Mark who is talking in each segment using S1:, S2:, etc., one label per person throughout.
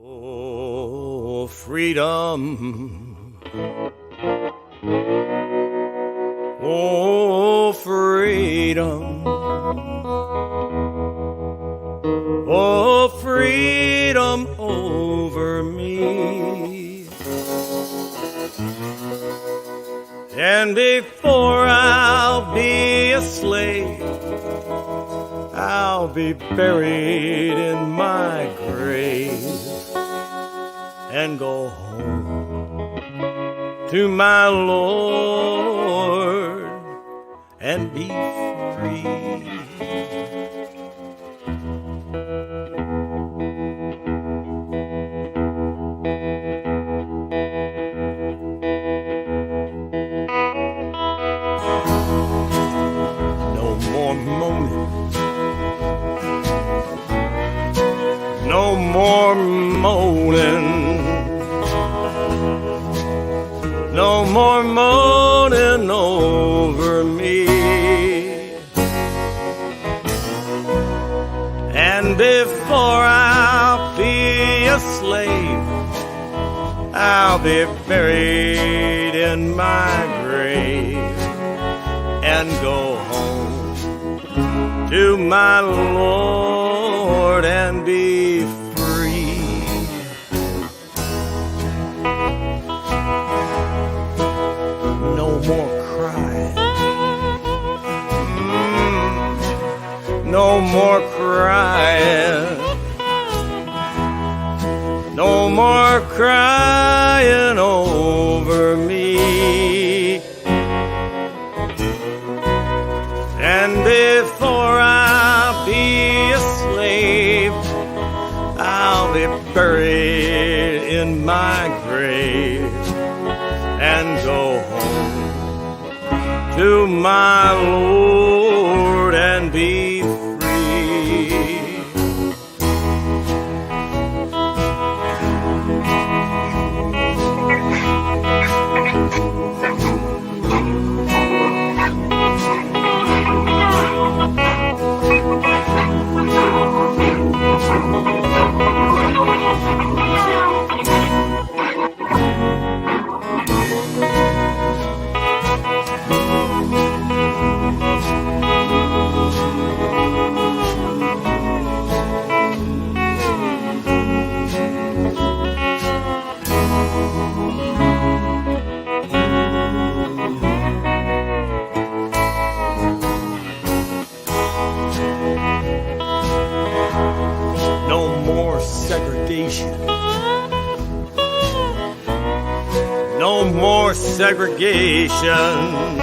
S1: Oh, freedom. Oh, freedom. Oh, freedom over me. And before I'll be a slave, I'll be buried in my grave and go home to my Lord and be free. No more moaning, no more moaning, no more moaning over me. And before I'll be a slave, I'll be buried in my grave and go home to my Lord and be free. No more crying, no more crying, no more crying over me. And before I'll be a slave, I'll be buried in my grave and go home to my Lord and be free. No more segregation.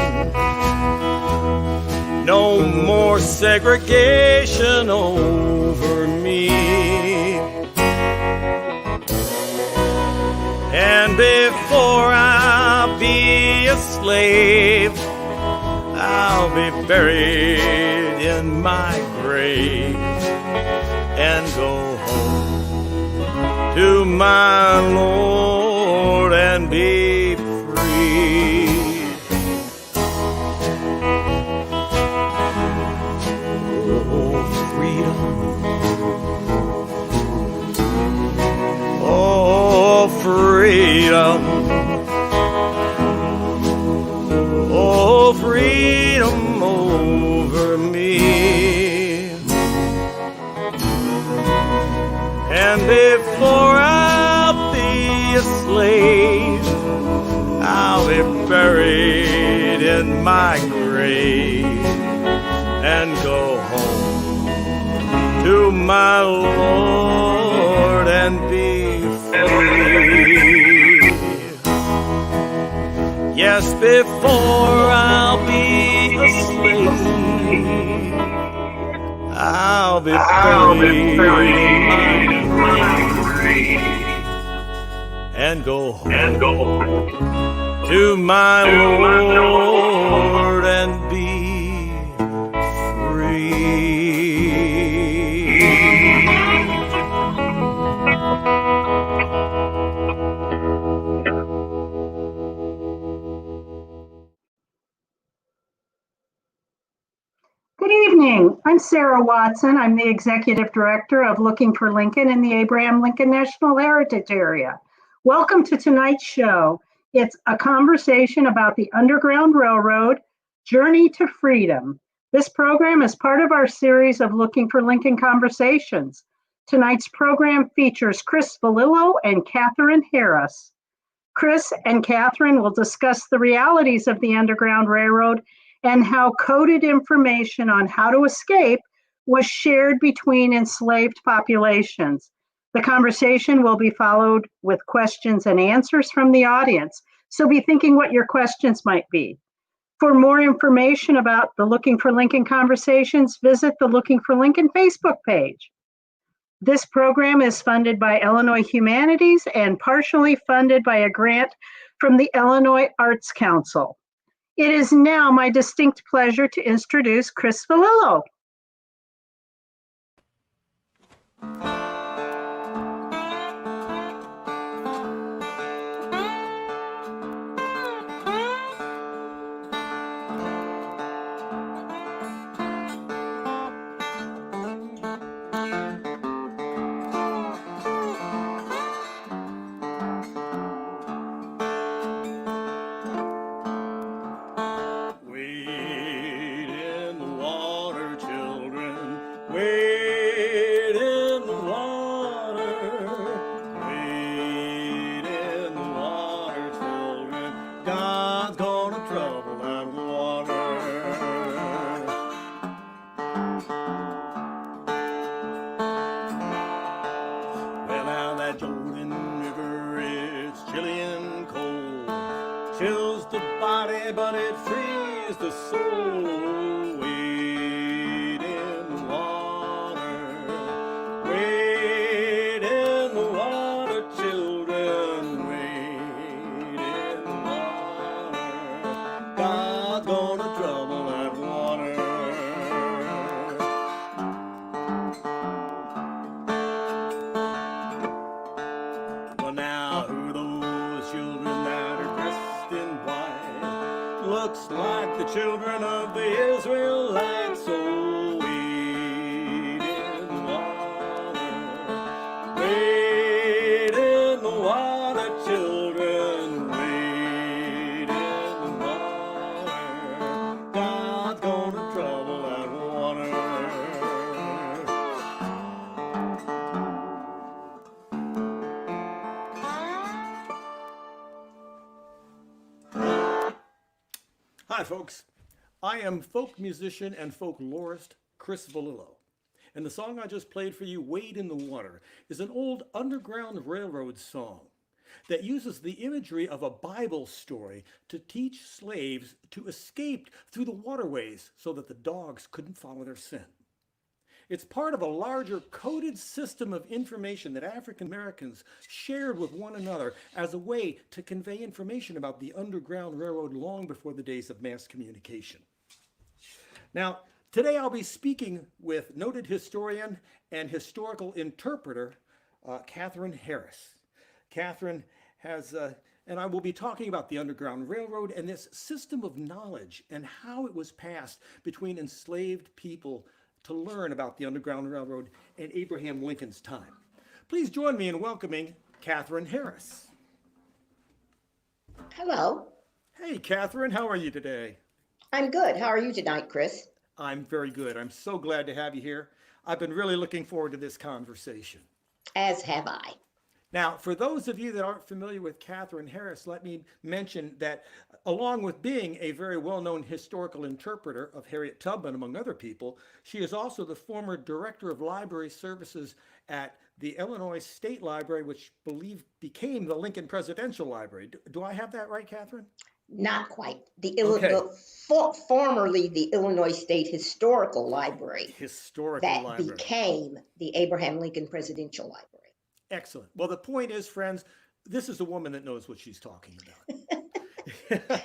S1: No more segregation over me. And before I'll be a slave, I'll be buried in my grave and go home to my Lord and be free. Oh, freedom. Oh, freedom. Oh, freedom over me. And before I'll be a slave, I'll be buried in my grave and go home to my Lord and be free. Yes, before I'll be a slave, I'll be buried in my grave and go home to my Lord and be free.
S2: Good evening. I'm I'm Sarah Watson. I'm the Executive Director of Looking for Lincoln in the Abraham Lincoln National Heritage Area. Welcome to tonight's show. It's a conversation about the Underground Railroad, Journey to Freedom. This program is part of our series of Looking for Lincoln Conversations. Tonight's program features Chris Vallillo and Kathryn Harris. Chris and Kathryn will discuss the realities of the Underground Railroad and how coded information on how to escape was shared between enslaved populations. The conversation will be followed with questions and answers from the audience, so be thinking what your questions might be. For more information about the Looking for Lincoln conversations, visit the Looking for Lincoln Facebook page. This program is funded by Illinois Humanities and partially funded by a grant from the Illinois Arts Council. It is now my distinct pleasure to introduce Chris Vallillo.
S1: Hi, folks. I am folk musician and folklorist Chris Vallillo. And the song I just played for you, Wade in the Water, is an old Underground Railroad song that uses the imagery of a Bible story to teach slaves to escape through the waterways so that the dogs couldn't follow their scent. It's part of a larger coded system of information that African Americans shared with one another as a way to convey information about the Underground Railroad long before the days of mass communication. Now, today I'll be speaking with noted historian and historical interpreter, Kathryn Harris. Kathryn has, and I will be talking about the Underground Railroad and this system of knowledge and how it was passed between enslaved people to learn about the Underground Railroad and Abraham Lincoln's time. Please join me in welcoming Kathryn Harris.
S3: Hello.
S1: Hey, Kathryn, how are you today?
S3: I'm good. How are you tonight, Chris?
S1: I'm very good. I'm so glad to have you here. I've been really looking forward to this conversation.
S3: As have I.
S1: Now, for those of you that aren't familiar with Kathryn Harris, let me mention that along with being a very well-known historical interpreter of Harriett Tubman, among other people, she is also the former director of library services at the Illinois State Library, which I believe became the Lincoln Presidential Library. Do I have that right, Kathryn?
S3: Not quite.
S1: Okay.
S3: Formerly the Illinois State Historical Library.
S1: That
S3: Became the Abraham Lincoln Presidential Library.
S1: Excellent. Well, the point is, friends, this is a woman that knows what she's talking about.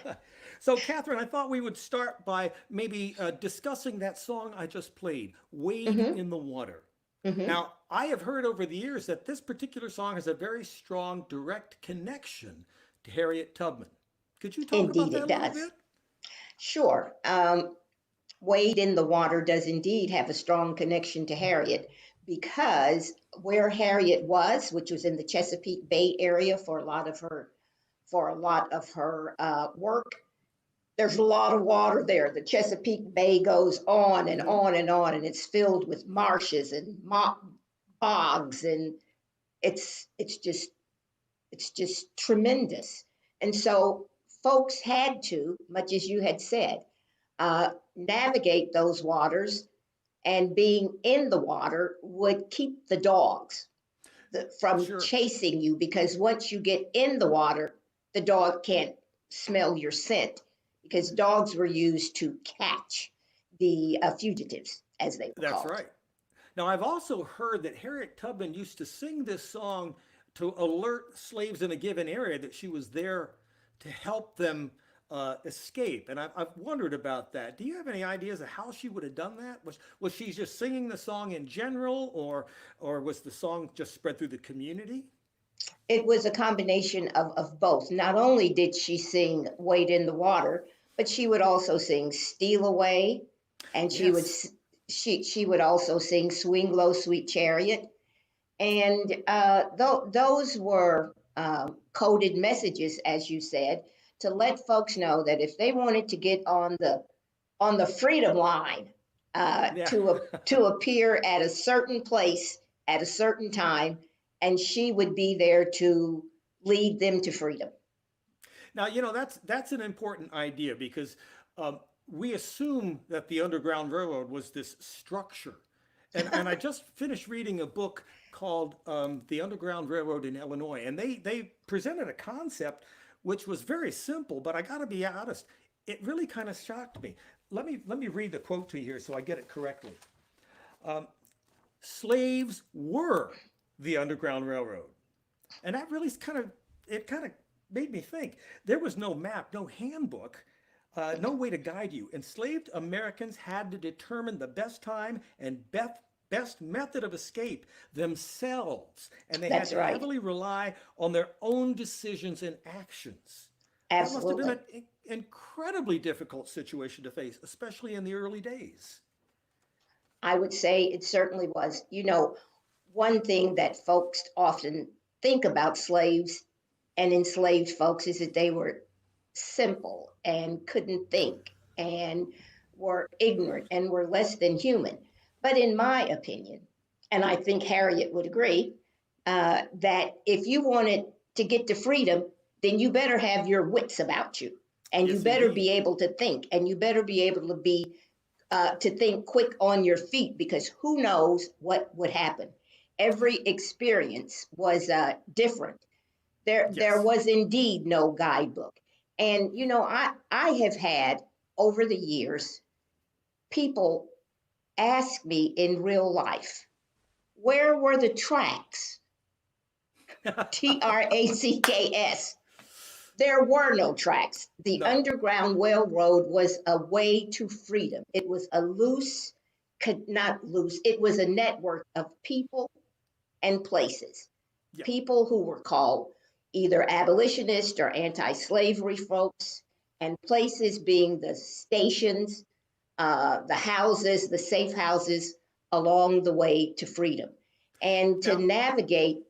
S1: So, Kathryn, I thought we would start by maybe discussing that song I just played, Wade in the Water. Now, I have heard over the years that this particular song has a very strong direct connection to Harriett Tubman. Could you talk about that a little bit?
S3: Sure. Wade in the Water does indeed have a strong connection to Harriet, because where Harriet was, which was in the Chesapeake Bay area for a lot of her work, there's a lot of water there. The Chesapeake Bay goes on and on and on, and it's filled with marshes and bogs, and it's just tremendous. And so folks had to, much as you had said, navigate those waters, and being in the water would keep the dogs from chasing you, because once you get in the water, the dog can't smell your scent, because dogs were used to catch the fugitives, as they were called.
S1: That's right. Now, I've also heard that Harriet Tubman used to sing this song to alert slaves in a given area that she was there to help them escape. And I've wondered about that. Do you have any ideas of how she would have done that? Was she just singing the song in general, or was the song just spread through the community?
S3: It was a combination of both. Not only did she sing Wade in the Water, but she would also sing Steal Away, and she would also sing Swing Low, Sweet Chariot. And those were coded messages, as you said, to let folks know that if they wanted to get on the freedom line to appear at a certain place at a certain time, and she would be there to lead them to freedom.
S1: Now, that's an important idea, because we assume that the Underground Railroad was this structure. And I just finished reading a book called The Underground Railroad in Illinois, and they presented a concept which was very simple, but I got to be honest, it really kind of shocked me. Let me read the quote to you here so I get it correctly. Slaves were the Underground Railroad. And that really kind of made me think. There was no map, no handbook, no way to guide you. Enslaved Americans had to determine the best time and best method of escape themselves. And they had to heavily rely on their own decisions and actions.
S3: Absolutely.
S1: That must have been an incredibly difficult situation to face, especially in the early days.
S3: I would say it certainly was. One thing that folks often think about slaves and enslaved folks is that they were simple and couldn't think and were ignorant and were less than human. But in my opinion, and I think Harriet would agree, that if you wanted to get to freedom, then you better have your wits about you, and you better be able to think, and you better be able to think quick on your feet, because who knows what would happen. Every experience was different. There was indeed no guidebook. And, I have had over the years people ask me in real life, where were the tracks? TRACKS. There were no tracks. The Underground Railroad was a way to freedom. It was it was a network of people and places. Yep. People who were called either abolitionist or anti-slavery folks, and places being the stations, the houses, the safe houses along the way to freedom. And to navigate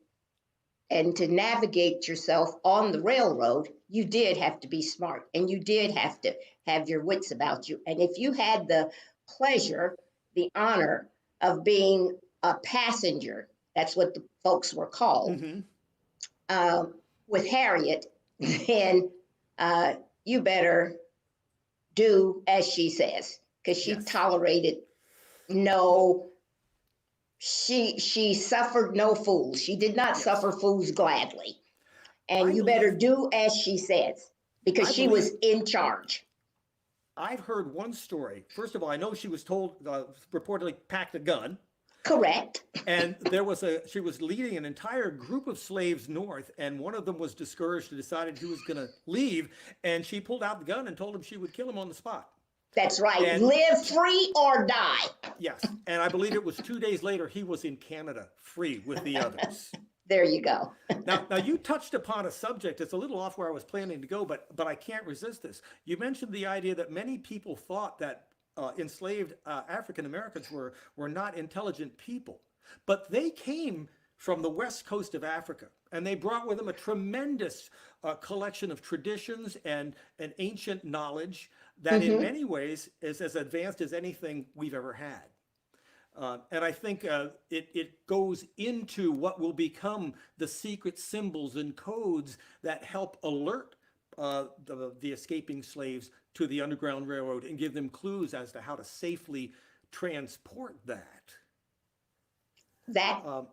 S3: yourself on the railroad, you did have to be smart, and you did have to have your wits about you. And if you had the pleasure, the honor of being a passenger, that's what the folks were called, with Harriet, then you better do as she says, because she tolerated she suffered no fools. She did not suffer fools gladly. And you better do as she says, because she was in charge.
S1: I've heard one story. First of all, I know she was told, reportedly packed a gun.
S3: Correct.
S1: And she was leading an entire group of slaves north, and one of them was discouraged and decided he was going to leave, and she pulled out the gun and told him she would kill him on the spot.
S3: That's right. Live free or die.
S1: Yes. And I believe it was 2 days later he was in Canada, free with the others.
S3: There you go.
S1: Now you touched upon a subject. It's a little off where I was planning to go, but I can't resist this. You mentioned the idea that many people thought that enslaved African Americans were not intelligent people, but they came from the west coast of Africa, and they brought with them a tremendous collection of traditions and ancient knowledge that, in
S3: Hmm.
S1: many ways, is as advanced as anything we've ever had. And I think it goes into what will become the secret symbols and codes that help alert the escaping slaves to the Underground Railroad and give them clues as to how to safely transport that.
S3: That
S1: Um,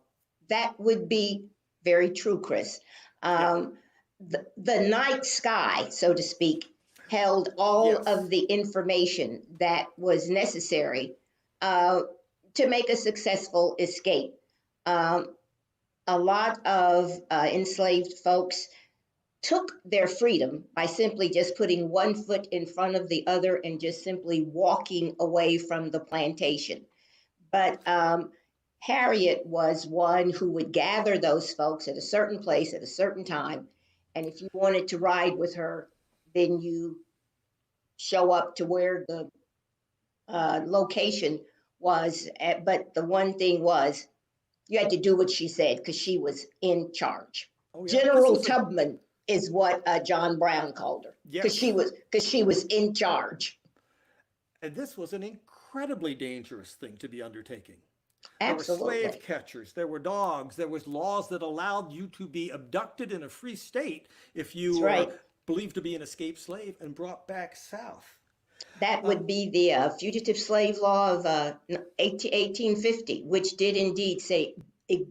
S3: that would be very true, Chris.
S1: yeah,
S3: Um, the night sky, so to speak, held all
S1: yes,
S3: of the information that was necessary uh, to make a successful escape. Um, a lot of enslaved folks took their freedom by simply just putting one foot in front of the other and just simply walking away from the plantation. But Harriet was one who would gather those folks at a certain place at a certain time. And if you wanted to ride with her, then you show up to where the location was. But the one thing was, you had to do what she said because she was in charge.
S1: oh yeah, this
S3: General
S1: was a
S3: Tubman is what John Brown called her
S1: yes,
S3: because she was in charge.
S1: and this was an incredibly dangerous thing to be undertaking. There were slave
S3: Absolutely.
S1: catchers, there were dogs, there was laws that allowed you to be abducted in a free state if you
S3: That's
S1: were
S3: right.
S1: believed to be an escaped slave and brought back south.
S3: That
S1: Um,
S3: would be the Fugitive Slave Law of 1850, which did indeed say it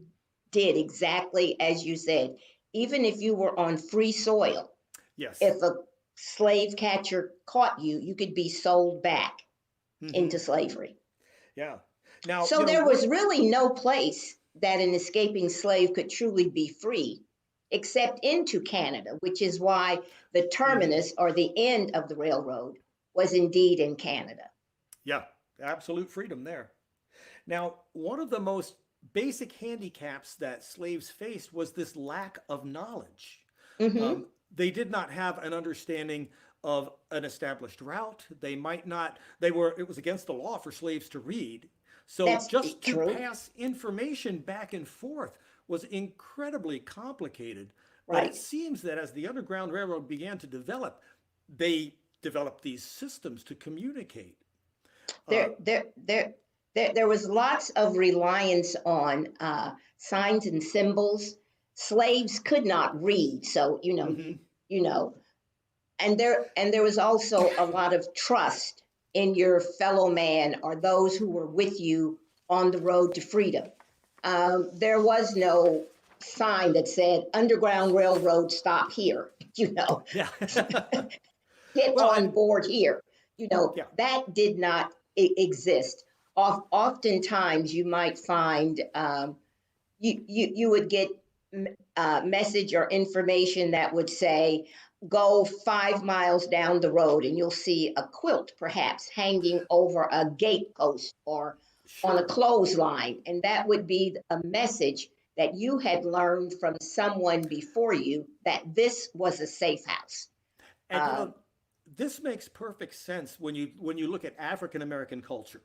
S3: did exactly as you said. Even if you were on free soil,
S1: yes.
S3: if a slave catcher caught you, you could be sold back
S1: Hmm.
S3: into slavery.
S1: Yeah. Now,
S3: So there
S1: one.
S3: was really no place that an escaping slave could truly be free except into Canada, which is why the
S1: Mhm.
S3: terminus or the end of the railroad was indeed in Canada.
S1: Yeah, absolute freedom there. Now, one of the most basic handicaps that slaves faced was this lack of knowledge.
S3: Hmm.
S1: They did not have an understanding of an established route. They might not, it was against the law for slaves to read. So
S3: That's
S1: just to
S3: true.
S1: pass information back and forth was incredibly complicated. But it
S3: Right.
S1: seems that as the Underground Railroad began to develop, they developed these systems to communicate. Uh,
S3: There, there, there, there was lots of reliance on signs and symbols. Slaves could not read, so
S1: mhm.
S3: you know, and there was also a lot of trust in your fellow man or those who were with you on the road to freedom. There was no sign that said Underground Railroad stop here,
S1: Yeah.
S3: get
S1: Well,
S3: on
S1: and
S3: board here.
S1: yeah.
S3: That did not exist. Oftentimes, you might find you would get message or information that would say, go 5 miles down the road and you'll see a quilt perhaps hanging over a gate post or on a
S1: Sure.
S3: clothesline. And that would be a message that you had learned from someone before you that this was a safe house.
S1: And
S3: Um,
S1: this makes perfect sense when you look at African American culture.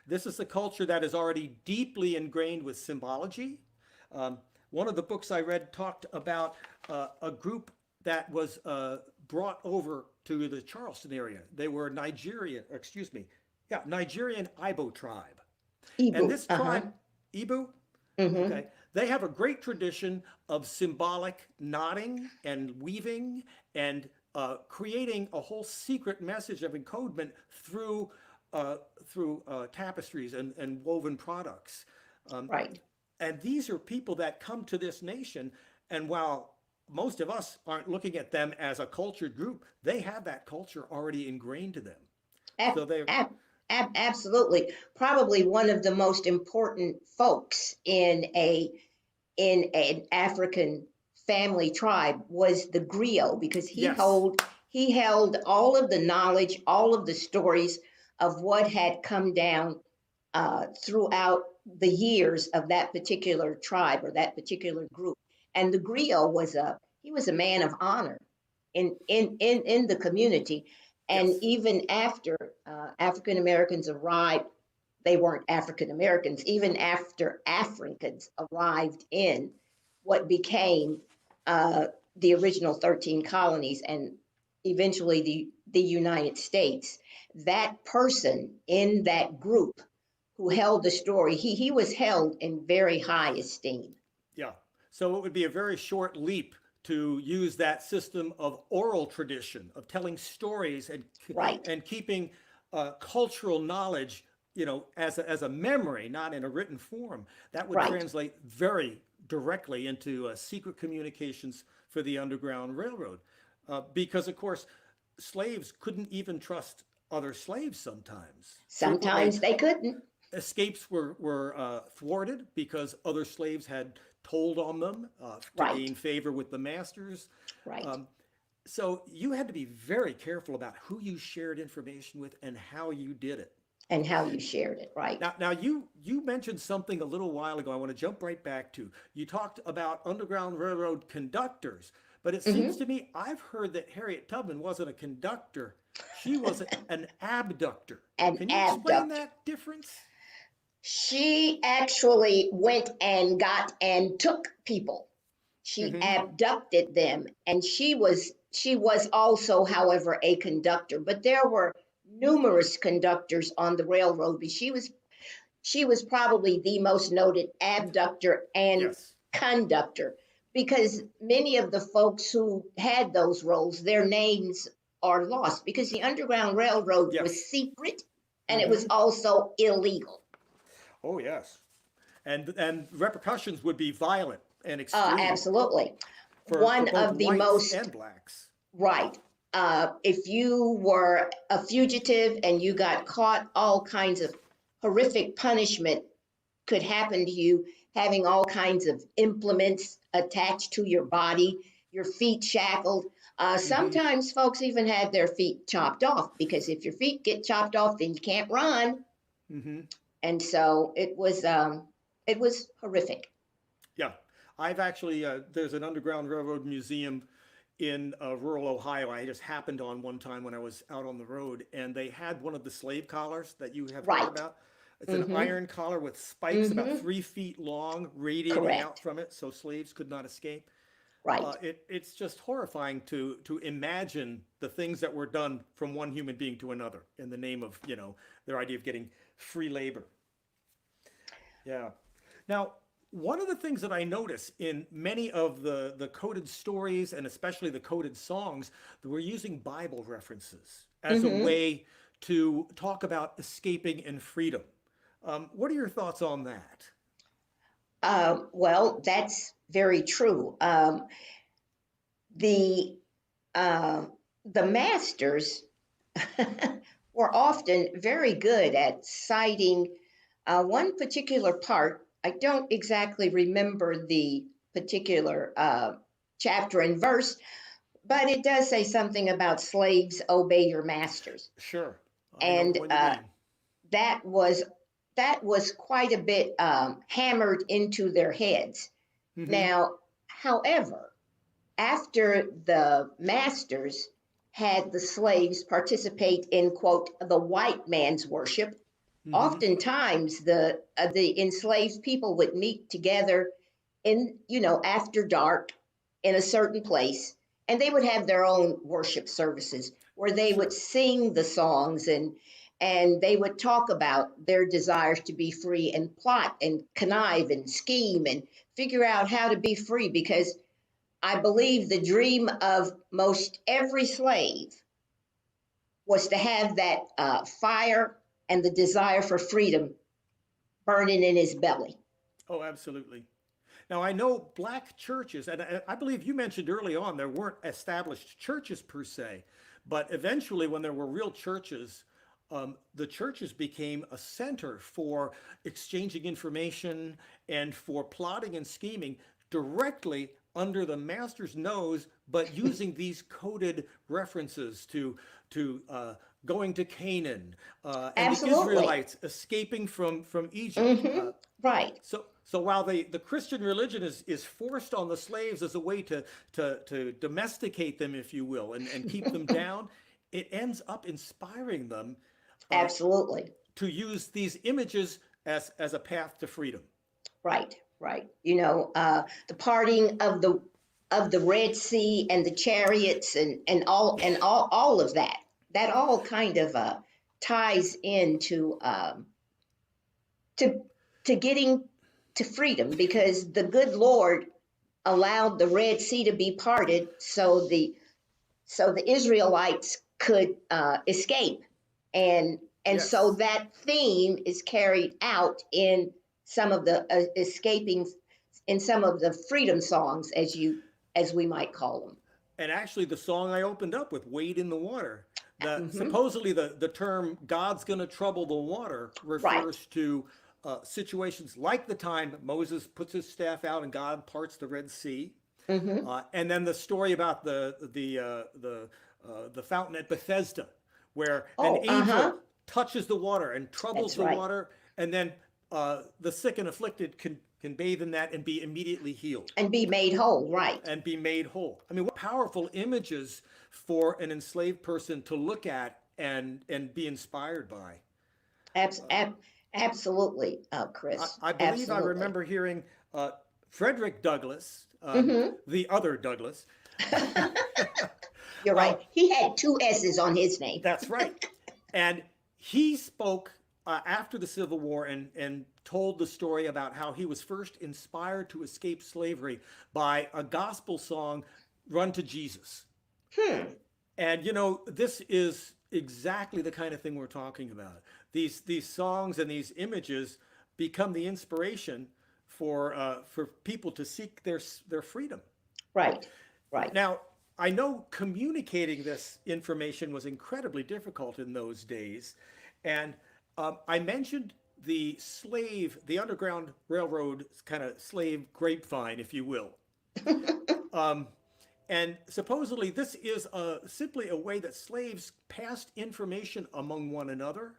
S1: This is a culture that is already deeply ingrained with symbology. Um, One of the books I read talked about a group that was brought over to the Charleston area. They were Nigerian Ibo tribe.
S3: Ibu.
S1: And this
S3: Uh-huh.
S1: tribe, Ibu,
S3: Hmm.
S1: okay, they have a great tradition of symbolic knotting and weaving and creating a whole secret message of encodement through tapestries and woven products. Um,
S3: Right.
S1: and these are people that come to this nation, and while most of us aren't looking at them as a cultured group, they have that culture already ingrained to them.
S3: Ab-
S1: So they,
S3: ab- Absolutely. Probably one of the most important folks in an African family tribe was the griot because
S1: yes,
S3: he held all of the knowledge, all of the stories of what had come down throughout the years of that particular tribe or that particular group. And the griot was a man of honor in the community. And
S1: Yes.
S3: even after African Americans arrived, they weren't African Americans, even after Africans arrived in what became uh, the original 13 colonies and eventually the United States, that person in that group who held the story, he was held in very high esteem.
S1: Yeah. So it would be a very short leap to use that system of oral tradition, of telling stories
S3: Right,
S1: and keeping cultural knowledge, as a memory, not in a written form. That would
S3: right.
S1: translate very directly into secret communications for the Underground Railroad. Because, of course, slaves couldn't even trust other slaves sometimes. Frequently,
S3: Sometimes they couldn't.
S1: escapes were thwarted because other slaves had told on them to
S3: Right,
S1: gain favor with the masters.
S3: right.
S1: Um, so you had to be very careful about who you shared information with and how you did it.
S3: And how you shared it, right.
S1: Now you mentioned something a little while ago. I want to jump right back to. You talked about Underground Railroad conductors, but it seems
S3: Hmm.
S1: to me I've heard that Harriet Tubman wasn't a conductor; she was an abductor.
S3: An
S1: Can you explain
S3: abductor.
S1: that difference?
S3: She actually went and got and took people. She
S1: Hmm.
S3: abducted them, and she was also, however, a conductor. But there were numerous conductors on the railroad, but she was probably the most noted abductor and
S1: Yes.
S3: conductor because many of the folks who had those roles, their names are lost because the Underground Railroad
S1: Yes.
S3: was secret and it was
S1: Hmm.
S3: also illegal.
S1: Oh yes. And repercussions would be violent and extreme
S3: Absolutely.
S1: for
S3: One
S1: both
S3: of the
S1: whites
S3: most
S1: and blacks.
S3: right. If you were a fugitive and you got caught, all kinds of horrific punishment could happen to you, having all kinds of implements attached to your body, your feet shackled.
S1: Hmm.
S3: Sometimes folks even had their feet chopped off because if your feet get chopped off, then you can't run.
S1: Hmm.
S3: And so it was horrific.
S1: Yeah. I've actually there's an Underground Railroad museum in rural Ohio. I just happened on one time when I was out on the road, and they had one of the slave collars that you have heard
S3: Right.
S1: about. It's an
S3: Mm-hmm.
S1: iron collar with spikes about
S3: Mm-hmm.
S1: 3 feet long, radiating out
S3: Correct.
S1: from it, so slaves could not escape.
S3: Right.
S1: It's just horrifying to imagine the things that were done from one human being to another in the name of their idea of getting free labor. Yeah. Now, one of the things that I notice in many of the coded stories and especially the coded songs, that we're using Bible references as a
S3: Mm-hmm.
S1: way to talk about escaping and freedom. What are your thoughts on that?
S3: Well, that's very true. The uh, the masters were often very good at citing one particular part. I don't exactly remember the particular chapter and verse, but it does say something about slaves obey your masters,
S1: Sure, I know the
S3: and
S1: one you mean.
S3: that was that was quite a bit hammered into their heads.
S1: Hmm.
S3: Now, however, after the masters had the slaves participate in quote the white man's worship,
S1: Hmm.
S3: oftentimes the enslaved people would meet together in after dark in a certain place, and they would have their own worship services where they would
S1: Sure.
S3: sing the songs and they would talk about their desires to be free and plot and connive and scheme and figure out how to be free because I believe the dream of most every slave was to have that fire and the desire for freedom burning in his belly.
S1: Oh, absolutely. Now, I know black churches, and I believe you mentioned early on there weren't established churches per se, but eventually, when there were real churches, the churches became a center for exchanging information and for plotting and scheming directly under the master's nose, but using these coded references to going to Canaan and the
S3: Absolutely.
S1: Israelites escaping from Egypt.
S3: Mm-hmm. Right.
S1: So while the Christian religion is forced on the slaves as a way to domesticate them, if you will, and keep them down, it ends up inspiring them
S3: Absolutely.
S1: to use these images as a path to freedom.
S3: Right, right. The parting of the Red Sea and the chariots and all of that. That all kind of ties into to to getting to freedom, because the good Lord allowed the Red Sea to be parted so the Israelites could escape, and so
S1: Yes.
S3: that theme is carried out in some of the escaping, in some of the freedom songs, as we might call them.
S1: And actually, the song I opened up with, "Wade in the Water,"
S3: Hmm.
S1: supposedly the term "God's going to trouble the water"
S3: Right.
S1: refers to situations like the time Moses puts his staff out and God parts the Red Sea.
S3: Hmm.
S1: And then the story about the fountain at Bethesda, where an
S3: Oh, uh-huh.
S1: angel touches the water and troubles
S3: That's
S1: the
S3: right.
S1: water, and then the sick and afflicted can bathe in that and be immediately healed
S3: And be made whole. Right.
S1: and be made whole. I mean, what powerful images for an enslaved person to look at and be inspired by.
S3: Abs- ab- Absolutely, Chris.
S1: I believe I
S3: Absolutely.
S1: remember hearing Frederick Douglass,
S3: Hmm.
S1: the other Douglas.
S3: You're
S1: uh,
S3: right. He had two S's on his name.
S1: That's right. And he spoke after the Civil War and told the story about how he was first inspired to escape slavery by a gospel song, "Run to Jesus."
S3: Hmm.
S1: And this is exactly the kind of thing we're talking about. These songs and these images become the inspiration for people to seek their freedom.
S3: Right. Right.
S1: Now, I know communicating this information was incredibly difficult in those days, and I mentioned the Underground Railroad kind of slave grapevine, if you will. Um, and supposedly, this is simply a way that slaves passed information among one another.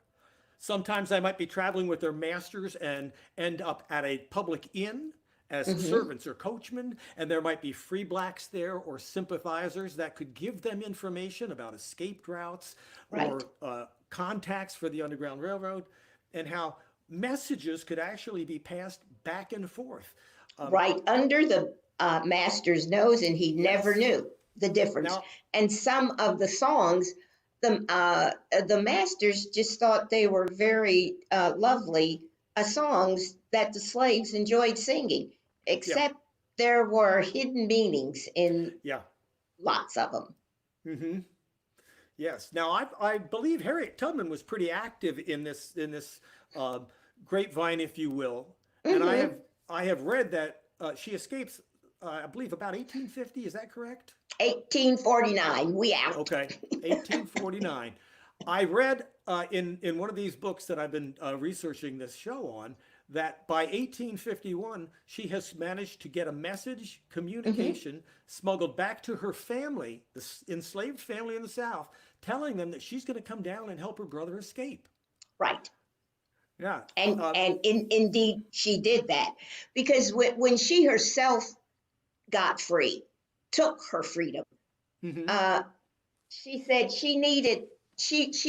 S1: Sometimes they might be traveling with their masters and end up at a public inn as
S3: Hmm.
S1: servants or coachmen, and there might be free blacks there or sympathizers that could give them information about escaped routes
S3: Right.
S1: or contacts for the Underground Railroad, and how messages could actually be passed back and forth. Um,
S3: Right under the master's nose, and he never
S1: yes.
S3: knew the difference.
S1: Now,
S3: And some of the songs, the masters just thought they were very lovely songs that the slaves enjoyed singing,
S1: yeah,
S3: except there were hidden meanings in
S1: yeah.
S3: lots of them.
S1: Hmm. Yes. Now, I believe Harriet Tubman was pretty active in this grapevine, if you will, and I have
S3: Hmm.
S1: I have read that she escapes. I believe about 1850. Is that correct?
S3: 1849, we out.
S1: Okay, 1849. I read in one of these books that I've been researching this show on that by 1851 she has managed to get a message
S3: Hmm.
S1: communication smuggled back to her family, the enslaved family in the South, telling them that she's going to come down and help her brother escape.
S3: Right.
S1: Yeah.
S3: And indeed she did that, because when she herself got free, took her freedom,
S1: Hmm.
S3: uh, she said she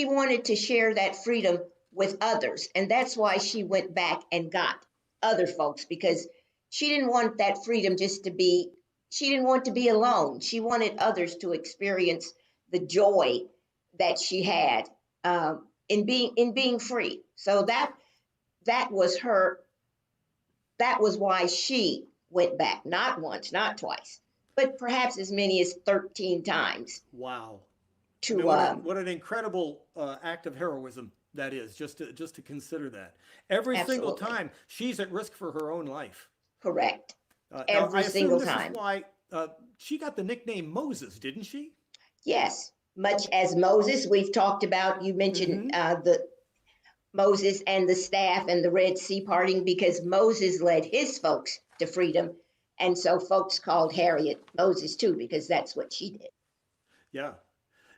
S3: wanted to share that freedom with others, and that's why she went back and got other folks, because she didn't want that freedom just to be, she didn't want to be alone. She wanted others to experience the joy that she had in being free. So that was her, that was why she went back, not once, not twice, but perhaps as many as 13 times
S1: Wow. I mean,
S3: to
S1: what an incredible act of heroism that is, just to consider that. Every single
S3: absolutely
S1: time she's at risk for her own life.
S3: correct
S1: Now, I
S3: every
S1: assume
S3: single
S1: this is
S3: time.
S1: why she got the nickname Moses, didn't she?
S3: Yes, much as Moses, we've talked about, you mentioned
S1: Mm-hmm.
S3: the Moses and the staff and the Red Sea parting, because Moses led his folks to freedom. And so folks called Harriet Moses too, because that's what she did.
S1: Yeah.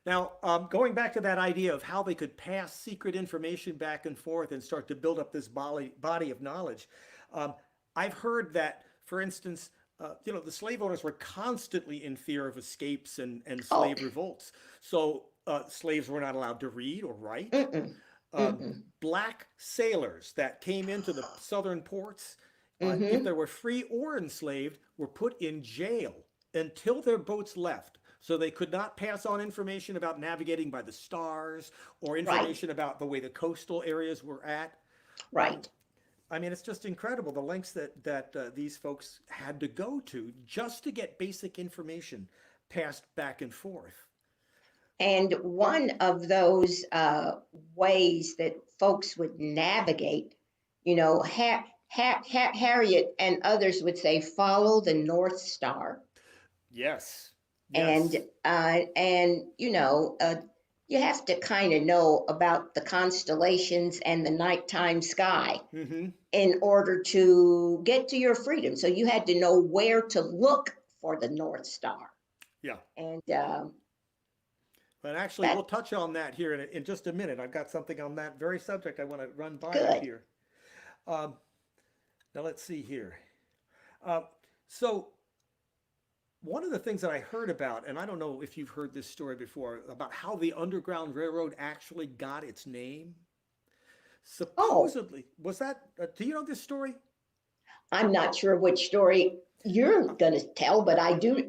S1: Now, going back to that idea of how they could pass secret information back and forth and start to build up this body of knowledge, um, I've heard that, for instance, the slave owners were constantly in fear of escapes and
S3: Oh,
S1: slave revolts. So Slaves were not allowed to read or write.
S3: Mm-mm, mm-mm.
S1: Black sailors that came into the southern ports, if
S3: Mm-hmm.
S1: they were free or enslaved, were put in jail until their boats left. So they could not pass on information about navigating by the stars or
S3: Right,
S1: information about the way the coastal areas were at. Um,
S3: right.
S1: I mean, it's just incredible the lengths that these folks had to go to just to get basic information passed back and forth.
S3: And one of those ways that folks would navigate, Harriet and others would say, follow the North Star.
S1: Yes,
S3: And
S1: yes.
S3: you have to kind of know about the constellations and the nighttime sky
S1: Hmm.
S3: in order to get to your freedom. So you had to know where to look for the North Star.
S1: Yeah.
S3: And
S1: But actually, we'll
S3: that's
S1: touch on that here in just a minute. I've got something on that very subject I want to run by you
S3: good.
S1: here. Um, Now, let's see here. Uh, so, one of the things that I heard about, and I don't know if you've heard this story before, about how the Underground Railroad actually got its name.
S3: Oh,
S1: Supposedly, was that, do you know this story?
S3: I'm not sure which story you're going to tell, but I do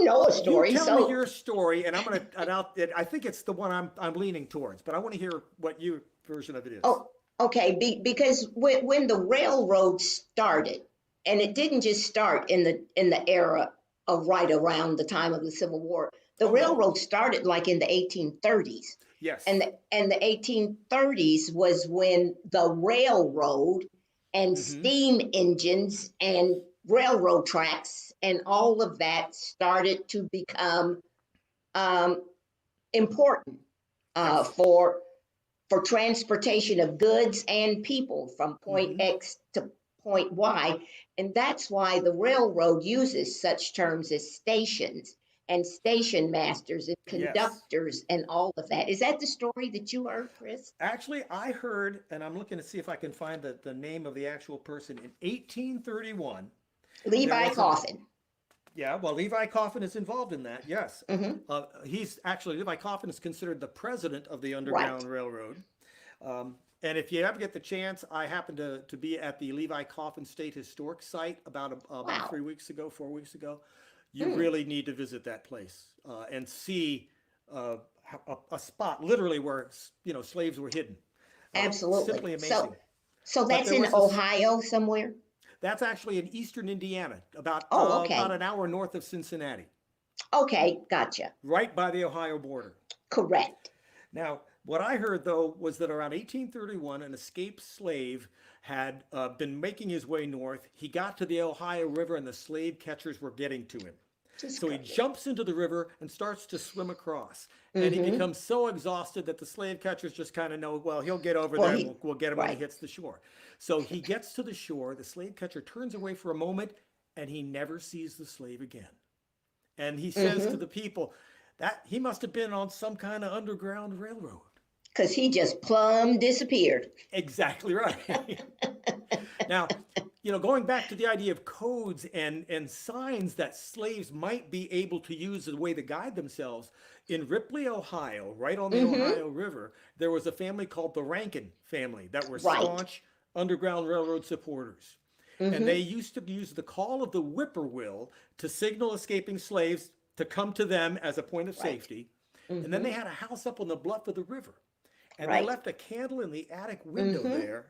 S3: know a
S1: You
S3: story.
S1: tell me
S3: So,
S1: your story, and I'm gonna, and I think it's the one I'm leaning towards, but I want to hear what your version of it is.
S3: oh, okay, because when the railroad started, and it didn't just start in the era of right around the time of the Civil War. The
S1: Oh no.
S3: railroad started like in the 1830s.
S1: Yes.
S3: And the 1830s was when the railroad and
S1: Mm-hmm.
S3: steam engines and railroad tracks and all of that started to become um, important uh,
S1: Yes.
S3: for for transportation of goods and people from point
S1: Mm-hmm.
S3: X to point Y. And that's why the railroad uses such terms as stations and station masters and
S1: Yes.
S3: conductors and all of that. Is that the story that you heard, Chris?
S1: Actually, I heard, and I'm looking to see if I can find the name of the actual person. In 1831, there
S3: Levi
S1: was a,
S3: Coffin.
S1: yeah, well, Levi Coffin is involved in that, yes.
S3: Hmm.
S1: He's actually, Levi Coffin is considered the president of the
S3: Right.
S1: Underground Railroad. And if you ever get the chance, I happened to be at the Levi Coffin State Historic Site about
S3: Wow.
S1: 3 weeks ago, 4 weeks ago. You
S3: Mm,
S1: really need to visit that place and see a spot literally where slaves were hidden.
S3: absolutely.
S1: Simply
S3: So
S1: amazing.
S3: so
S1: But
S3: that's
S1: there
S3: in
S1: was this.
S3: Ohio somewhere?
S1: That's actually in eastern Indiana,
S3: Oh,
S1: about
S3: okay.
S1: an hour north of Cincinnati,
S3: Okay, gotcha.
S1: right by the Ohio border.
S3: Correct.
S1: Now, what I heard though was that around 1831, an escaped slave had been making his way north. He got to the Ohio River, and the slave catchers were getting to him.
S3: Just
S1: So he
S3: go.
S1: jumps into the river and starts to swim across. And he
S3: Mm-hmm.
S1: becomes so exhausted that the slave catchers just kind of know, well, he'll get over
S3: Well,
S1: there and
S3: he
S1: we'll get him when he
S3: right.
S1: hits the shore. So he gets to the shore. The slave catcher turns away for a moment and he never sees the slave again. And he says to
S3: Mm-hmm.
S1: the people that he must have been on some kind of underground railroad.
S3: Because he just plumb disappeared.
S1: Exactly right. Now, going back to the idea of codes and signs that slaves might be able to use as a way to guide themselves, in Ripley, Ohio, right on the
S3: Mm-hmm.
S1: Ohio River, there was a family called the Rankin family that were
S3: Right.
S1: staunch Underground Railroad supporters. And they
S3: Mm-hmm.
S1: used to use the call of the whippoorwill to signal escaping slaves to come to them as a point of
S3: Right.
S1: safety. And then
S3: Mm-hmm.
S1: they had a house up on the bluff of the river. And they
S3: Right.
S1: left a candle in the attic window
S3: Mm-hmm.
S1: there,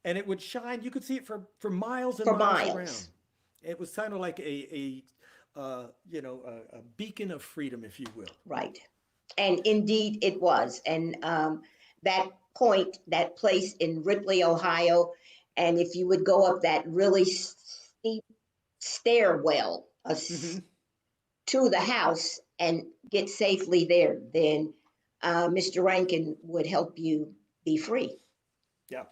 S1: and it would shine. You could see it for miles and
S3: For
S1: miles around.
S3: miles.
S1: It was kind of like a beacon of freedom, if you will.
S3: Right. And indeed it was. And that that place in Ripley, Ohio, and if you would go up that really steep stairwell
S1: Hmm.
S3: to the house and get safely there, then Mr. Rankin would help you be free.
S1: Yeah.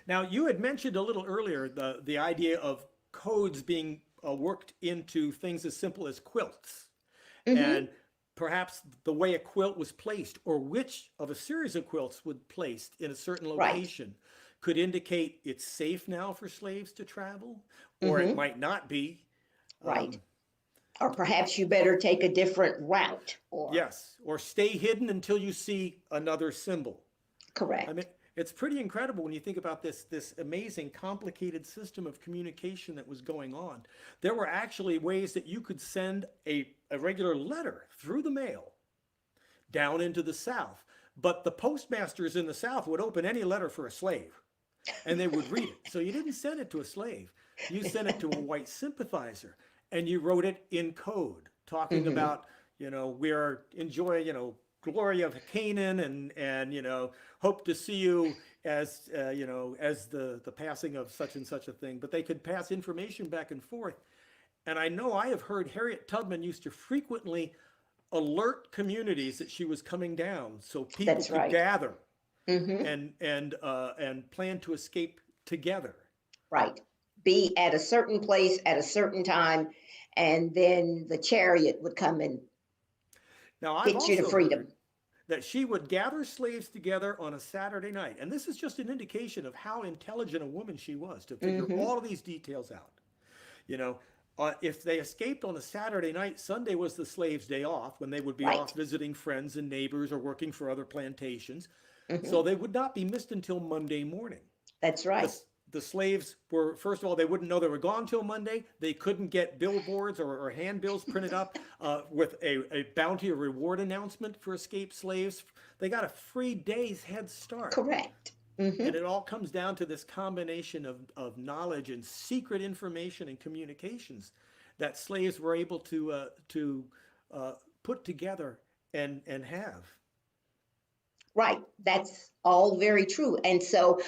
S1: Now, you had mentioned a little earlier the idea of codes being worked into things as simple as quilts,
S3: Hmm.
S1: and perhaps the way a quilt was placed, or which of a series of quilts was placed in a certain
S3: Right.
S1: location, could indicate it's safe now for slaves to travel, or it
S3: Hmm.
S1: might not be.
S3: Right.
S1: Um,
S3: Or perhaps you better take a different route. Or
S1: Yes, or stay hidden until you see another symbol.
S3: correct.
S1: I mean, it's pretty incredible when you think about this amazing, complicated system of communication that was going on. There were actually ways that you could send a regular letter through the mail down into the South, but the postmasters in the South would open any letter for a slave, and they would read it. So you didn't send it to a slave; you sent it to a white sympathizer, and you wrote it in code, talking about, we're enjoying, glory of Canaan, and hope to see you as as the passing of such and such a thing. But they could pass information back and forth. And I know I have heard Harriet Tubman used to frequently alert communities that she was coming down, so people
S3: That's
S1: could
S3: right.
S1: gather
S3: Hmm.
S1: and plan to escape together.
S3: Right. Be at a certain place at a certain time, and then the chariot would come and
S1: Now, I've
S3: get you to
S1: also
S3: freedom.
S1: heard that she would gather slaves together on a Saturday night. And this is just an indication of how intelligent a woman she was to figure
S3: Hmm.
S1: all of these details out. You know, if they escaped on a Saturday night, Sunday was the slaves' day off when they would be
S3: Right.
S1: off visiting friends and neighbors or working for other plantations.
S3: Hmm.
S1: So they would not be missed until Monday morning.
S3: That's right.
S1: The slaves were, first of all, they wouldn't know they were gone till Monday. They couldn't get billboards or handbills printed up with a bounty or reward announcement for escaped slaves. They got a free day's head start.
S3: Correct. Hmm.
S1: And it all comes down to this combination of knowledge and secret information and communications that slaves were able to put together and have.
S3: Right. That's all very true. And so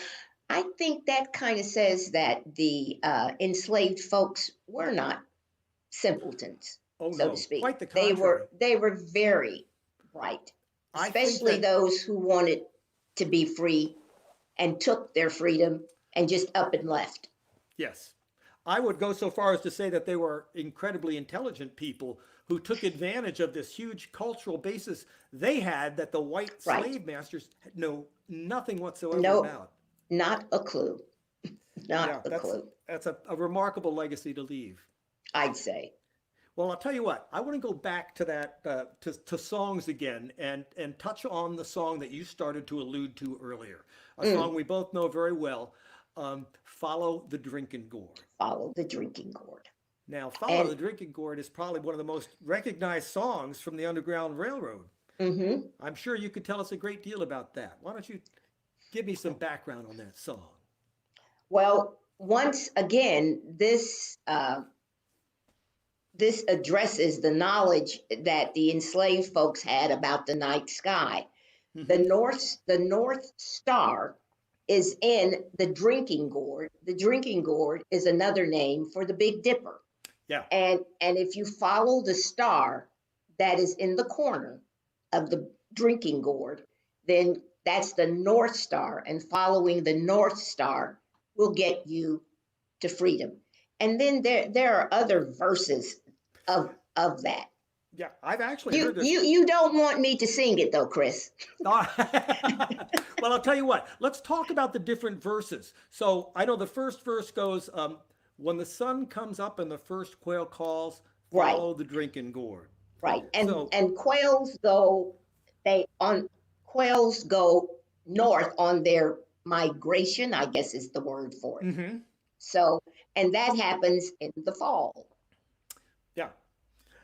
S3: I think that kind of says that the enslaved folks were not simpletons,
S1: Oh
S3: so
S1: no,
S3: to speak.
S1: quite the
S3: They
S1: contrary.
S3: were very bright,
S1: I think
S3: especially
S1: that
S3: those who wanted to be free and took their freedom and just up and left.
S1: yes. I would go so far as to say that they were incredibly intelligent people who took advantage of this huge cultural basis they had that the white
S3: Right.
S1: slave masters know nothing whatsoever
S3: No,
S1: about.
S3: not a clue.
S1: Yeah,
S3: Not a clue,
S1: that's a remarkable legacy to leave.
S3: I'd say.
S1: Well, I'll tell you what. I want to go back to that to songs again and touch on the song that you started to allude to earlier, a
S3: Mm,
S1: song we both know very well, "Follow the Drinking Gourd."
S3: follow the drinking gourd.
S1: Now, "Follow
S3: And
S1: the Drinking Gourd" is probably one of the most recognized songs from the Underground Railroad.
S3: hmm
S1: I'm sure you could tell us a great deal about that. Why don't you give me some background on that song?
S3: well, once again, this addresses the knowledge that the enslaved folks had about the night sky. The
S1: Hmm.
S3: North Star is in the drinking gourd. The drinking gourd is another name for the Big Dipper.
S1: Yeah.
S3: And if you follow the star that is in the corner of the drinking gourd, then that's the North Star. And following the North Star will get you to freedom. And then there are other verses of that.
S1: Yeah, I've actually
S3: You
S1: heard this.
S3: you don't want me to sing it though, Chris.
S1: Well, I'll tell you what. Let's talk about the different verses. So I know the first verse goes, "When the sun comes up and the first quail calls,
S3: Right,
S1: follow the drinking gourd."
S3: right.
S1: So,
S3: And quails go north on their migration, I guess is the word for it.
S1: hmm
S3: So, and that happens in the fall.
S1: yeah.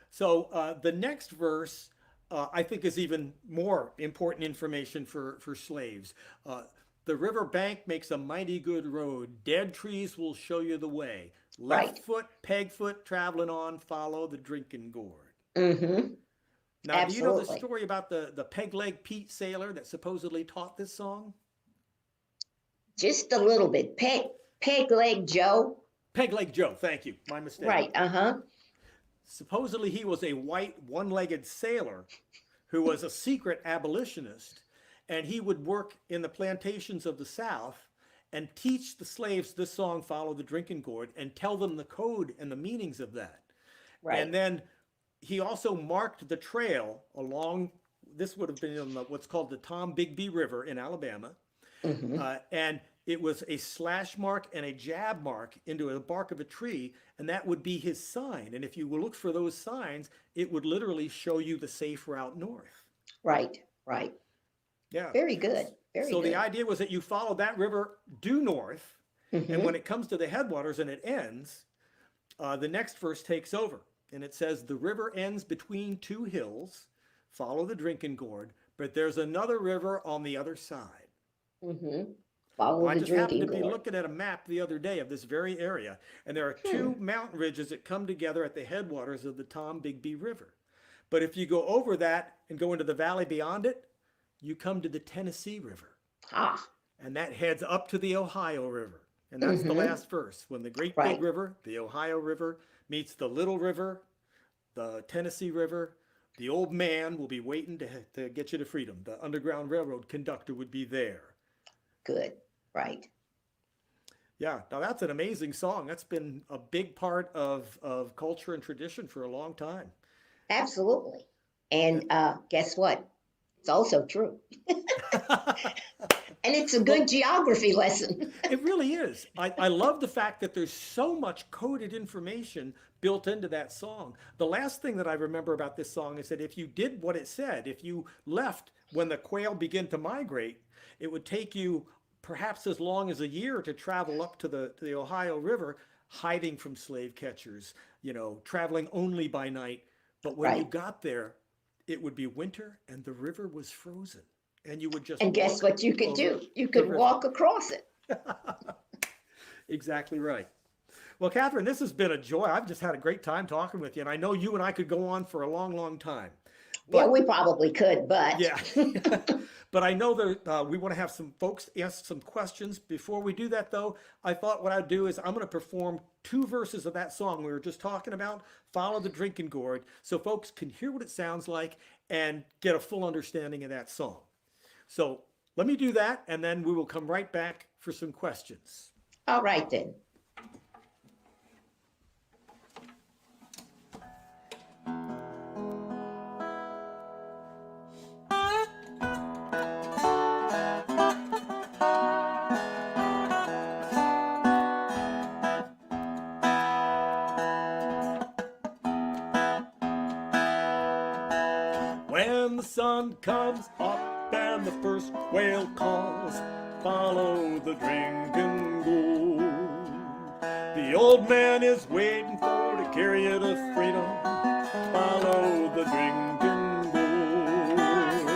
S1: So the next verse, I think, is even more important information for slaves. The river bank makes a mighty good road. Dead trees will show you the way. Left
S3: Right.
S1: foot, peg foot, traveling on, follow the drinking gourd.
S3: Mm-hmm.
S1: Now, do you know the
S3: Absolutely.
S1: story about the peg leg Pete sailor that supposedly taught this song?
S3: Just a little bit. Peg leg Joe.
S1: Peg leg Joe, thank you. My mistake.
S3: Right. Uh-huh.
S1: Supposedly, he was a white, one legged sailor who was a secret abolitionist, and he would work in the plantations of the South and teach the slaves this song, "Follow the Drinking Gourd," and tell them the code and the meanings of that.
S3: Right.
S1: And then he also marked the trail along, this would have been in what's called the Tom Bigby River in Alabama.
S3: Mm-hmm.
S1: And it was a slash mark and a jab mark into the bark of a tree, and that would be his sign. And if you look for those signs, it would literally show you the safe route north.
S3: Right, right.
S1: Yeah.
S3: Very good. Very
S1: So
S3: good.
S1: the idea was that you follow that river due north, and when it comes to the headwaters and it ends, the next verse takes over. And it says, the river ends between two hills, follow the drinking gourd, but there's another river on the other side.
S3: Follow
S1: I
S3: the
S1: just happened
S3: drinking
S1: to be
S3: gourd.
S1: looking at a map the other day of this very area, and there are two mountain ridges that come together at the headwaters of the Tombigbee River. But if you go over that and go into the valley beyond it, you come to the Tennessee River.
S3: Ah,
S1: And that heads up to the Ohio River. And that's the last verse. When the great
S3: Right.
S1: big river, the Ohio River, meets the little river, the Tennessee River, the old man will be waiting to get you to freedom. The Underground Railroad conductor would be there.
S3: good. Right.
S1: Yeah, now that's an amazing song. That's been a big part of culture and tradition for a long time.
S3: Absolutely. And guess what? It's also true. And it's a good geography lesson.
S1: It really is. I love the fact that there's so much coded information built into that song. The last thing that I remember about this song is that if you did what it said, if you left when the quail begin to migrate, it would take you perhaps as long as a year to travel up to the Ohio River, hiding from slave catchers, traveling only by night. But when you
S3: Right.
S1: got there, it would be winter and the river was frozen. And you would just
S3: And guess
S1: walk
S3: what you could
S1: over
S3: do? You
S1: the
S3: could
S1: river.
S3: walk across it.
S1: Exactly right. Well, Kathryn, this has been a joy. I've just had a great time talking with you, and I know you and I could go on for a long, long time.
S3: Yeah,
S1: But
S3: we probably could, but
S1: yeah, but I know that we want to have some folks ask some questions. Before we do that, though, I thought what I'd do is I'm going to perform 2 verses of that song we were just talking about, Follow the Drinking Gourd, so folks can hear what it sounds like and get a full understanding of that song. So let me do that, and then we will come right back for some questions.
S3: all right then.
S1: When the sun comes up and the first quail calls, follow the drinking gourd. The old man is waiting for to carry you to freedom. Follow the drinking gourd.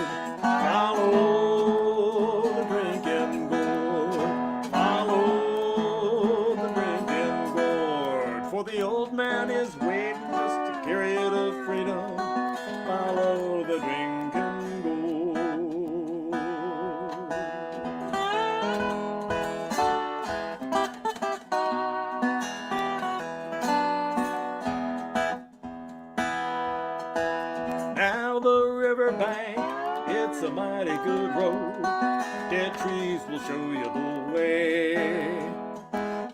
S1: Follow the drinking gourd. Follow the drinking gourd. For the old man is waiting just to carry you to freedom. Follow the drinking gourd. Now the riverbank, it's a mighty good road. Dead trees will show you the way.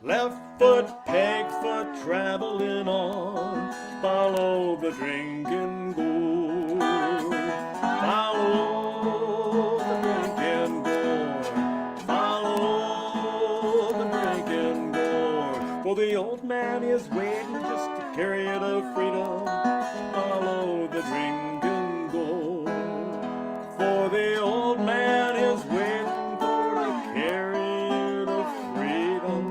S1: Left foot, peg foot, traveling on. Follow the drinking gourd. Follow the drinking gourd. Follow the drinking gourd. For the old man is waiting just to carry you to freedom. Follow the drinking gourd. For the old man is waiting for to carry you to freedom.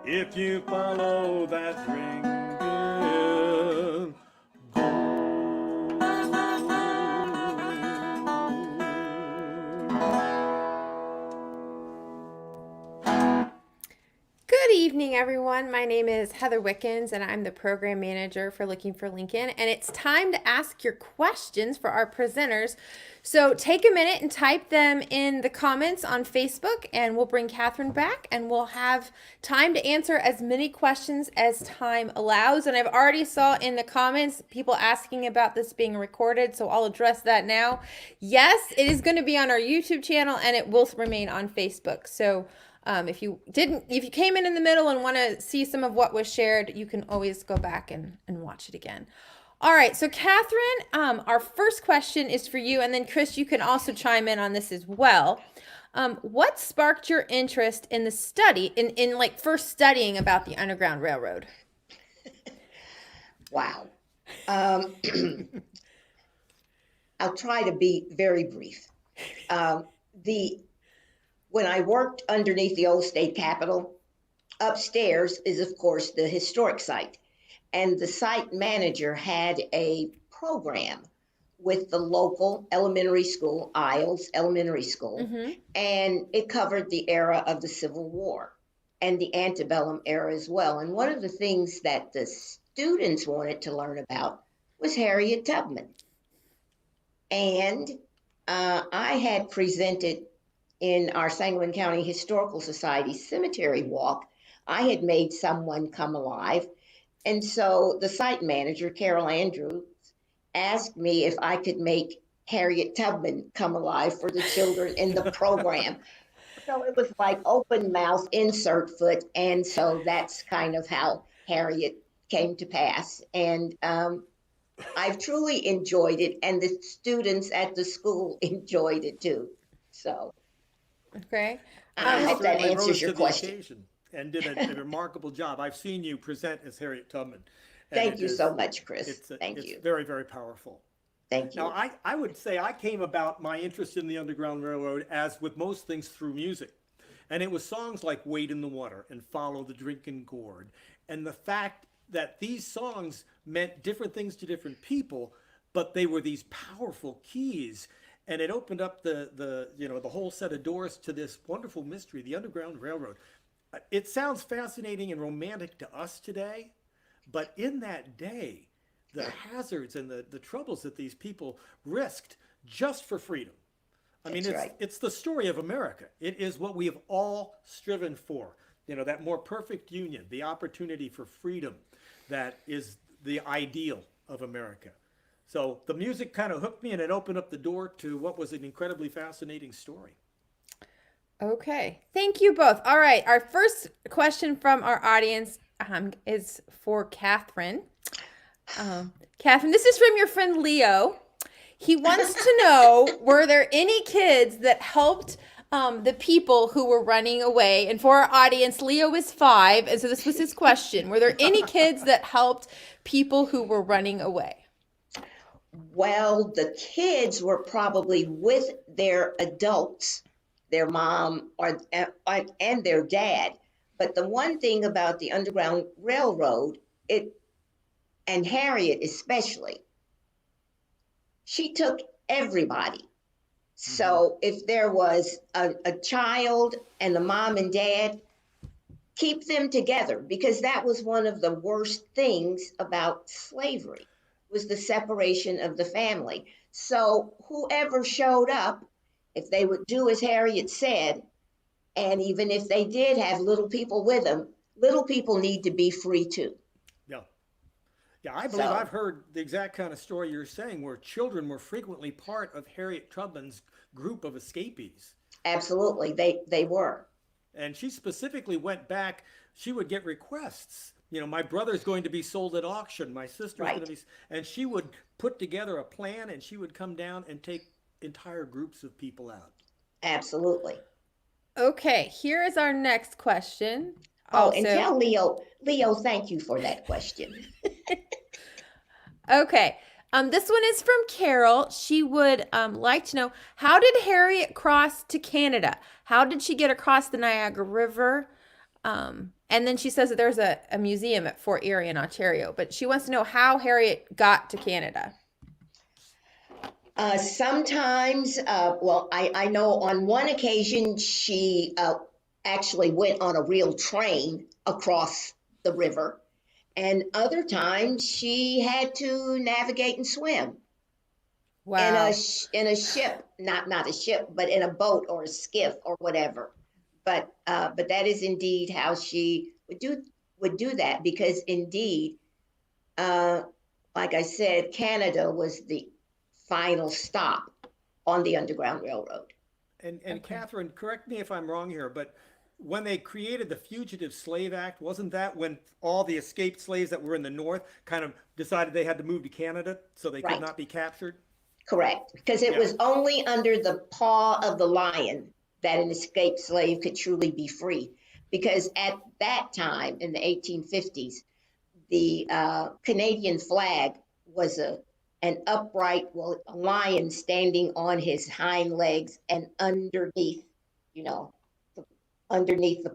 S1: If you follow that drinking gourd.
S4: Good evening, everyone. My name is Heather Wickens, and I'm the program manager for Looking for Lincoln. And it's time to ask your questions for our presenters. So take a minute and type them in the comments on Facebook, and we'll bring Kathryn back, and we'll have time to answer as many questions as time allows. And I've already saw in the comments people asking about this being recorded, so I'll address that now. Yes, it is going to be on our YouTube channel, and it will remain on Facebook. So if you came in the middle and want to see some of what was shared, you can always go back and watch it again. All right, so Kathryn, our first question is for you, and then Chris, you can also chime in on this as well. What sparked your interest in the study, in like first studying about the Underground Railroad?
S3: Wow. Um, I'll try to be very brief. The When I worked underneath the old state capitol, upstairs is, of course, the historic site. And the site manager had a program with the local elementary school, Isles Elementary School, and it covered the era of the Civil War and the antebellum era as well. And one of the things that the students wanted to learn about was Harriett Tubman. And I had presented in our Sangamon County Historical Society cemetery walk. I had made someone come alive. And so the site manager, Carol Andrews, asked me if I could make Harriett Tubman come alive for the children in the program. So it was like open mouth, insert foot. And so that's kind of how Harriett came to pass. And I've truly enjoyed it. And the students at the school enjoyed it too. So.
S4: Okay.
S3: I hope that
S1: certainly
S3: answers
S1: rose
S3: your
S1: to the
S3: question.
S1: occasion and did a remarkable job. I've seen you present as Harriett Tubman. And
S3: Thank
S1: it
S3: you
S1: is-
S3: so much, Chris.
S1: It's
S3: you.
S1: very, very powerful.
S3: Thank you.
S1: Now, I would say I came about my interest in the Underground Railroad, as with most things, through music. And it was songs like Wade in the Water and Follow the Drinking Gourd. And the fact that these songs meant different things to different people, but they were these powerful keys. And it opened up the whole set of doors to this wonderful mystery, the Underground Railroad. It sounds fascinating and romantic to us today, but in that day, the hazards and the troubles that these people risked just for freedom. I mean,
S3: That's right.
S1: it's the story of America. It is what we have all striven for. You know, that more perfect union, the opportunity for freedom, that is the ideal of America. So the music kind of hooked me, and it opened up the door to what was an incredibly fascinating story.
S4: Okay. Thank you both. All right. Our first question from our audience is for Kathryn. Kathryn, this is from your friend Leo. He wants to know, were there any kids that helped the people who were running away? And for our audience, Leo is 5, and so this was his question. Were there any kids that helped people who were running away?
S3: Well, the kids were probably with their adults, their mom and their dad. But the one thing about the Underground Railroad, and Harriet especially, she took everybody. So if there was a child and the mom and dad, keep them together, because that was one of the worst things about slavery, was the separation of the family. So whoever showed up, if they would do as Harriet said, and even if they did have little people with them, little people need to be free too.
S1: Yeah. Yeah, I believe
S3: So-
S1: I've heard the exact kind of story you're saying, where children were frequently part of Harriet Tubman's group of escapees.
S3: Absolutely, they were.
S1: And she specifically went back, she would get requests. You know, my brother's going to be sold at auction, my sister's
S3: Right.
S1: going to be, and she would put together a plan, and she would come down and take entire groups of people out.
S3: Absolutely.
S4: Okay, here is our next question.
S3: Oh, and tell Leo, thank you for that question.
S4: Okay. This one is from Carol. She would like to know, how did Harriet cross to Canada? How did she get across the Niagara River? And then she says that there's a museum at Fort Erie in Ontario, but she wants to know how Harriet got to Canada.
S3: Sometimes, I know on one occasion she actually went on a real train across the river, and other times she had to navigate and swim
S4: Wow.
S3: in a ship, not a ship, but in a boat or a skiff or whatever. But that is indeed how she would do that, because indeed, like I said, Canada was the final stop on the Underground Railroad.
S1: And Kathryn, correct me if I'm wrong here, but when they created the Fugitive Slave Act, wasn't that when all the escaped slaves that were in the North kind of decided they had to move to Canada so they could
S3: Right.
S1: not be captured?
S3: Correct, because it
S1: Yeah.
S3: was only under the paw of the lion that an escaped slave could truly be free. Because at that time, in the 1850s, the Canadian flag was an upright, well, a lion standing on his hind legs, and underneath, you know, underneath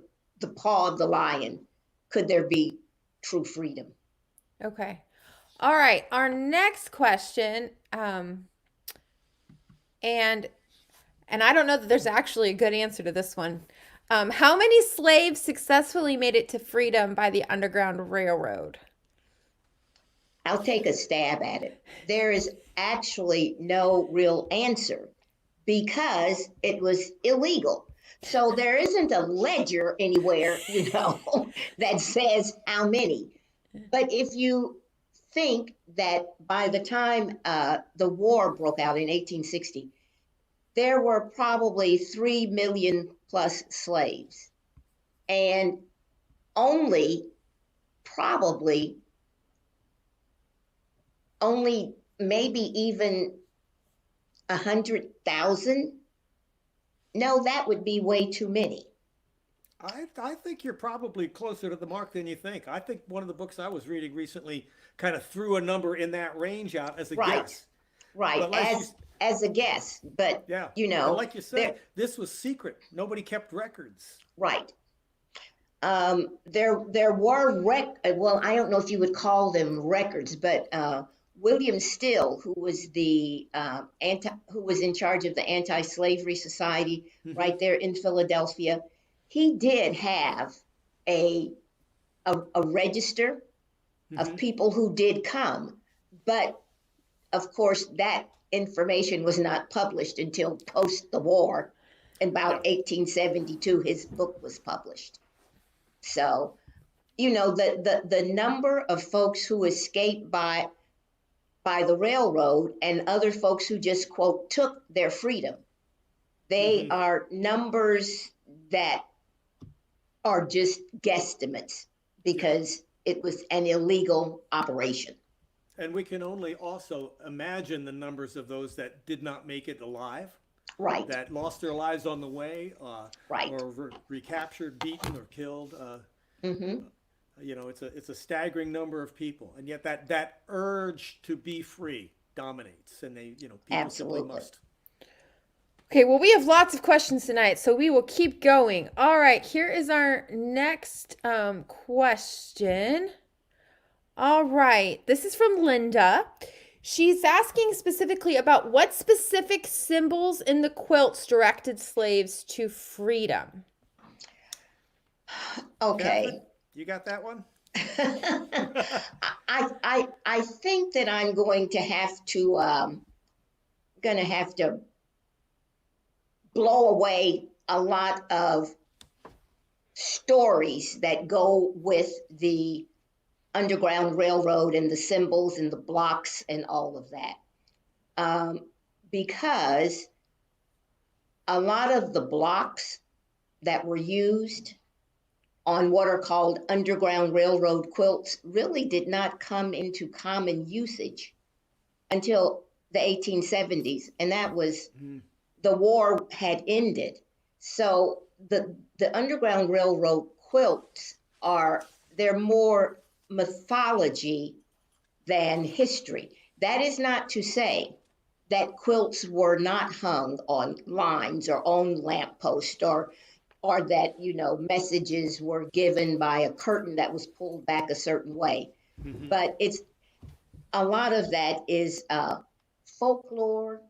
S3: the paw of the lion, could there be true freedom.
S4: Okay. All right. Our next question, and I don't know that there's actually a good answer to this one. How many slaves successfully made it to freedom by the Underground Railroad?
S3: I'll take a stab at it. There is actually no real answer because it was illegal. So there isn't a ledger anywhere, that says how many. But if you think that by the time the war broke out in 1860, there were probably 3 million plus slaves, and only maybe even 100,000. No, that would be way too many.
S1: I think you're probably closer to the mark than you think. I think one of the books I was reading recently kind of threw a number in that range out as a
S3: Right.
S1: guess.
S3: Right,
S1: But like
S3: as a guess, but
S1: yeah, but like you said,
S3: there,
S1: this was secret. Nobody kept records.
S3: right. There were well, I don't know if you would call them records, but William Still, who was the who was in charge of the Anti-Slavery Society right there in Philadelphia, he did have a register of people who did come, but of course that information was not published until post the war. In about 1872, his book was published. So, the number of folks who escaped by the railroad and other folks who just, quote, took their freedom, they are numbers that are just guesstimates because it was an illegal operation.
S1: And we can only also imagine the numbers of those that did not make it alive.
S3: Right.
S1: That lost their lives on the way,
S3: Right.
S1: or recaptured, beaten, or killed. It's a staggering number of people, and yet that urge to be free dominates, and people
S3: Absolutely.
S1: simply must.
S4: Okay, well, we have lots of questions tonight, so we will keep going. All right, here is our next question. All right, this is from Linda. She's asking specifically about what specific symbols in the quilts directed slaves to freedom.
S3: Okay.
S1: Kathryn, you got that one?
S3: I think that I'm going to have to blow away a lot of stories that go with the Underground Railroad and the symbols and the blocks and all of that. Because a lot of the blocks that were used on what are called Underground Railroad quilts really did not come into common usage until the 1870s. And that was, the war had ended. So the Underground Railroad quilts they're more mythology than history. That is not to say that quilts were not hung on lines or on lampposts or that, messages were given by a curtain that was pulled back a certain way. But a lot of that is folklore.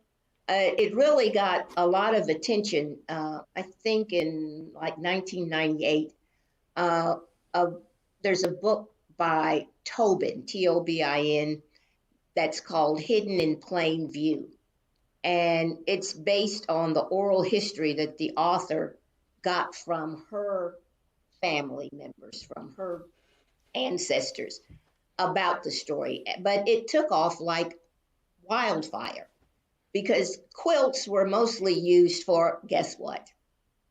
S3: It really got a lot of attention, I think in like 1998. There's a book by Tobin, Tobin, that's called Hidden in Plain View. And it's based on the oral history that the author got from her family members, from her ancestors about the story. But it took off like wildfire because quilts were mostly used for, guess what?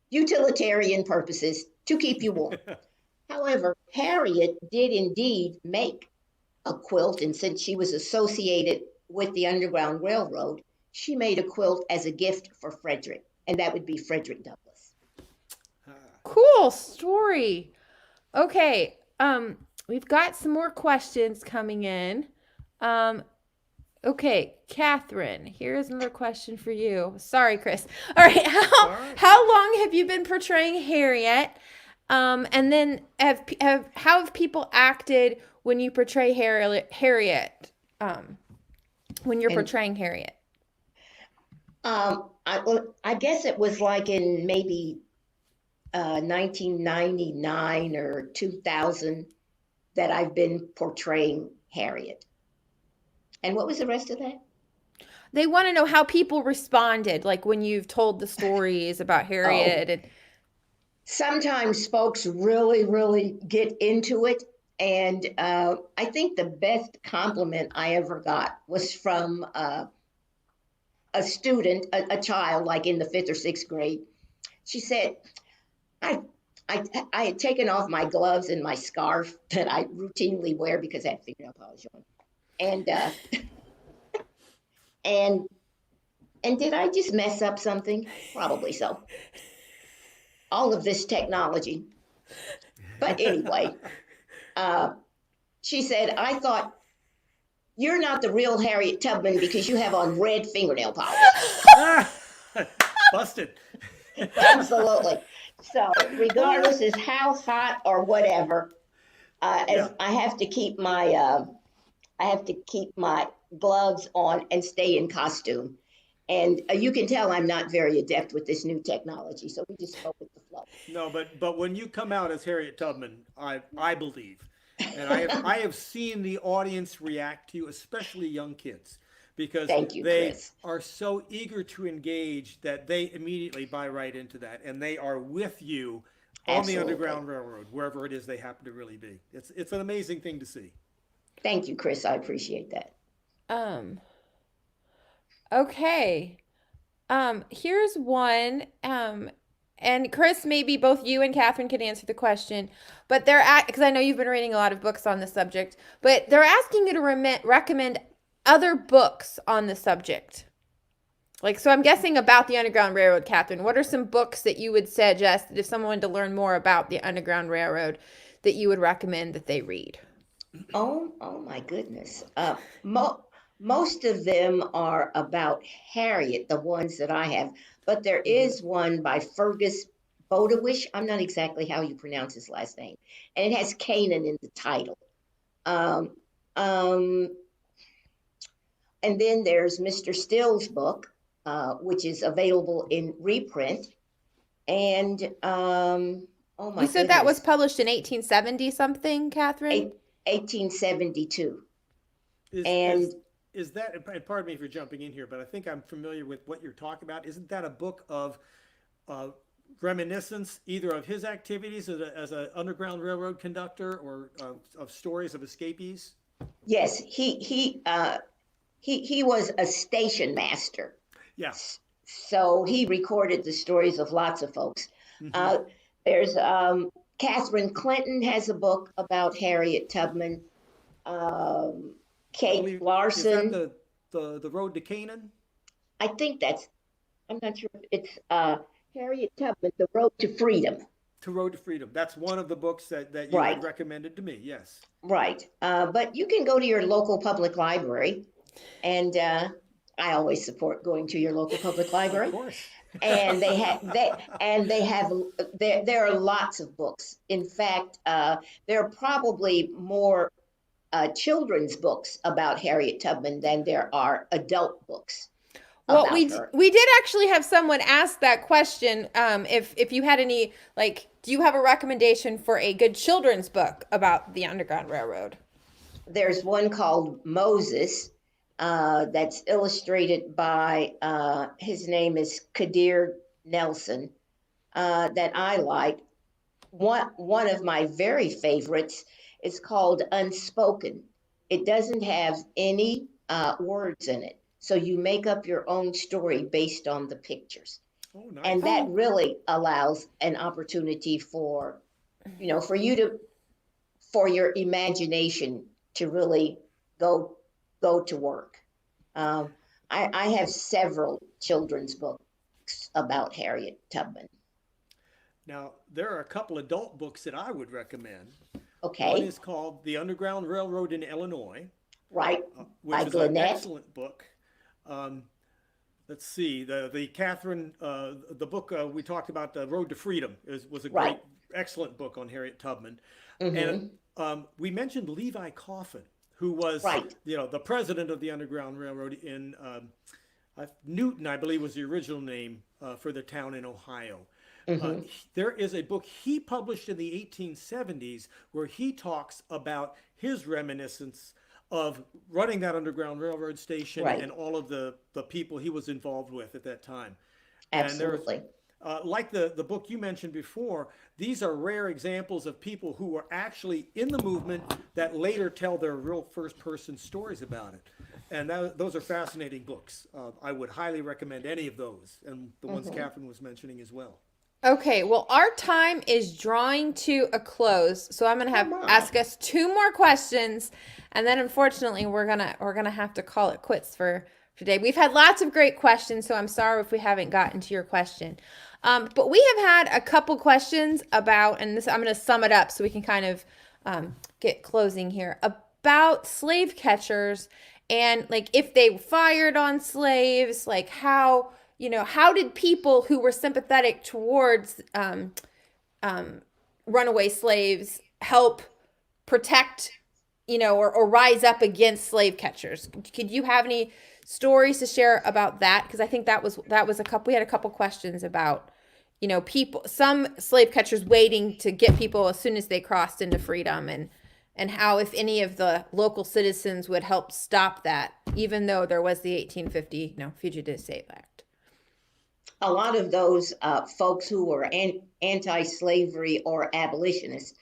S3: Utilitarian purposes, to keep you warm. However, Harriet did indeed make a quilt, and since she was associated with the Underground Railroad, she made a quilt as a gift for Frederick, and that would be Frederick Douglass.
S4: Cool story. Okay, we've got some more questions coming in. Okay, Kathryn, here's another question for you. Sorry, Chris. All right, how long have you been portraying Harriet? And then how have people acted when you portray Harriet? When you're portraying Harriet?
S3: I guess it was like in maybe 1999 or 2000 that I've been portraying Harriet. And what was the rest of that?
S4: They want to know how people responded, like when you've told the stories about Harriet. And
S3: sometimes folks really, really get into it. And I think the best compliment I ever got was from a student, a child, like in the 5th or 6th grade. She said, I had taken off my gloves and my scarf that I routinely wear because I have fingernail polish on. And did I just mess up something? Probably so. All of this technology. But anyway, she said, I thought, you're not the real Harriet Tubman because you have on red fingernail polish.
S1: Busted.
S3: Absolutely. So regardless as how hot or whatever, I have to keep my gloves on and stay in costume. And you can tell I'm not very adept with this new technology, so we just go with the flow.
S1: No, but when you come out as Harriet Tubman, I believe, and I have seen the audience react to you, especially young kids, because they are so eager to engage that they immediately buy right into that, and they are with you on the Underground Railroad, wherever it is they happen to really be. It's an amazing thing to see.
S3: Thank you, Chris. I appreciate that.
S4: Okay. Here's one. And Chris, maybe both you and Kathryn could answer the question, but because I know you've been reading a lot of books on the subject, but they're asking you to recommend other books on the subject. Like, so I'm guessing about the Underground Railroad, Kathryn. What are some books that you would suggest that if someone wanted to learn more about the Underground Railroad that you would recommend that they read?
S3: Oh my goodness. Most of them are about Harriet, the ones that I have, but there is one by Fergus Bodewish. I'm not exactly how you pronounce his last name. And it has Canaan in the title. And then there's Mr. Still's book, which is available in reprint. And
S4: you said that was published in 1870 something, Kathryn?
S3: 1872.
S1: Is that, and pardon me for jumping in here, but I think I'm familiar with what you're talking about. Isn't that a book of reminiscence, either of his activities as an Underground Railroad conductor or of stories of escapees?
S3: Yes, he was a station master.
S1: Yeah.
S3: So he recorded the stories of lots of folks. Mm-hmm. There's Catherine Clinton has a book about Harriet Tubman. Kate Larson.
S1: Is that the Road to Canaan?
S3: I think I'm not sure. It's Harriet Tubman, The Road to Freedom.
S1: To Road to Freedom. That's one of the books that you had recommended to me, yes.
S3: Right. But you can go to your local public library, and I always support going to your local public library.
S1: Of course.
S3: And there are lots of books. In fact, there are probably more children's books about Harriet Tubman than there are adult books.
S4: Well, we did actually have someone ask that question. If you had any, like, do you have a recommendation for a good children's book about the Underground Railroad?
S3: There's one called Moses that's illustrated by his name is Kadir Nelson that I like. One of my very favorites is called Unspoken. It doesn't have any words in it. So you make up your own story based on the pictures.
S1: Oh,
S3: And
S1: nice.
S3: that really allows an opportunity for, for you to, for your imagination to really go to work. Um, I have several children's books about Harriet Tubman.
S1: Now, there are a couple adult books that I would recommend. One
S3: Okay,
S1: is called The Underground Railroad in Illinois,
S3: right,
S1: which
S3: by
S1: is an
S3: Gwinnett.
S1: excellent book. Um, let's see, the Kathryn, the book we talked about, The Road to Freedom, was a
S3: Right.
S1: great, excellent book on Harriet Tubman. And
S3: Mm-hmm.
S1: we mentioned Levi Coffin, who was,
S3: Right.
S1: the president of the Underground Railroad in Newton, I believe, was the original name for the town in Ohio.
S3: Mm-hmm.
S1: There is a book he published in the 1870s where he talks about his reminiscence of running that Underground Railroad station
S3: Right.
S1: and all of the people he was involved with at that time. And there's,
S3: Absolutely.
S1: like the book you mentioned before, these are rare examples of people who were actually in the movement that later tell their real first person stories about it. And those are fascinating books. I would highly recommend any of those, and the ones
S3: Mm-hmm.
S1: Kathryn was mentioning as well.
S4: Okay, well, our time is drawing to a close, so I'm gonna
S3: Oh
S4: have
S3: my.
S4: ask us two more questions, and then unfortunately we're gonna have to call it quits for today. We've had lots of great questions, so I'm sorry if we haven't gotten to your question. But we have had a couple questions about, and this I'm gonna sum it up so we can kind of get closing here about slave catchers and like if they fired on slaves, like how did people who were sympathetic towards runaway slaves help protect, or rise up against slave catchers? Could you have any stories to share about that? Because I think that was a couple. We had a couple questions about, people, some slave catchers waiting to get people as soon as they crossed into freedom, and how if any of the local citizens would help stop that, even though there was the 1850 Fugitive Slave Act.
S3: A lot of those folks who were anti-slavery or abolitionists,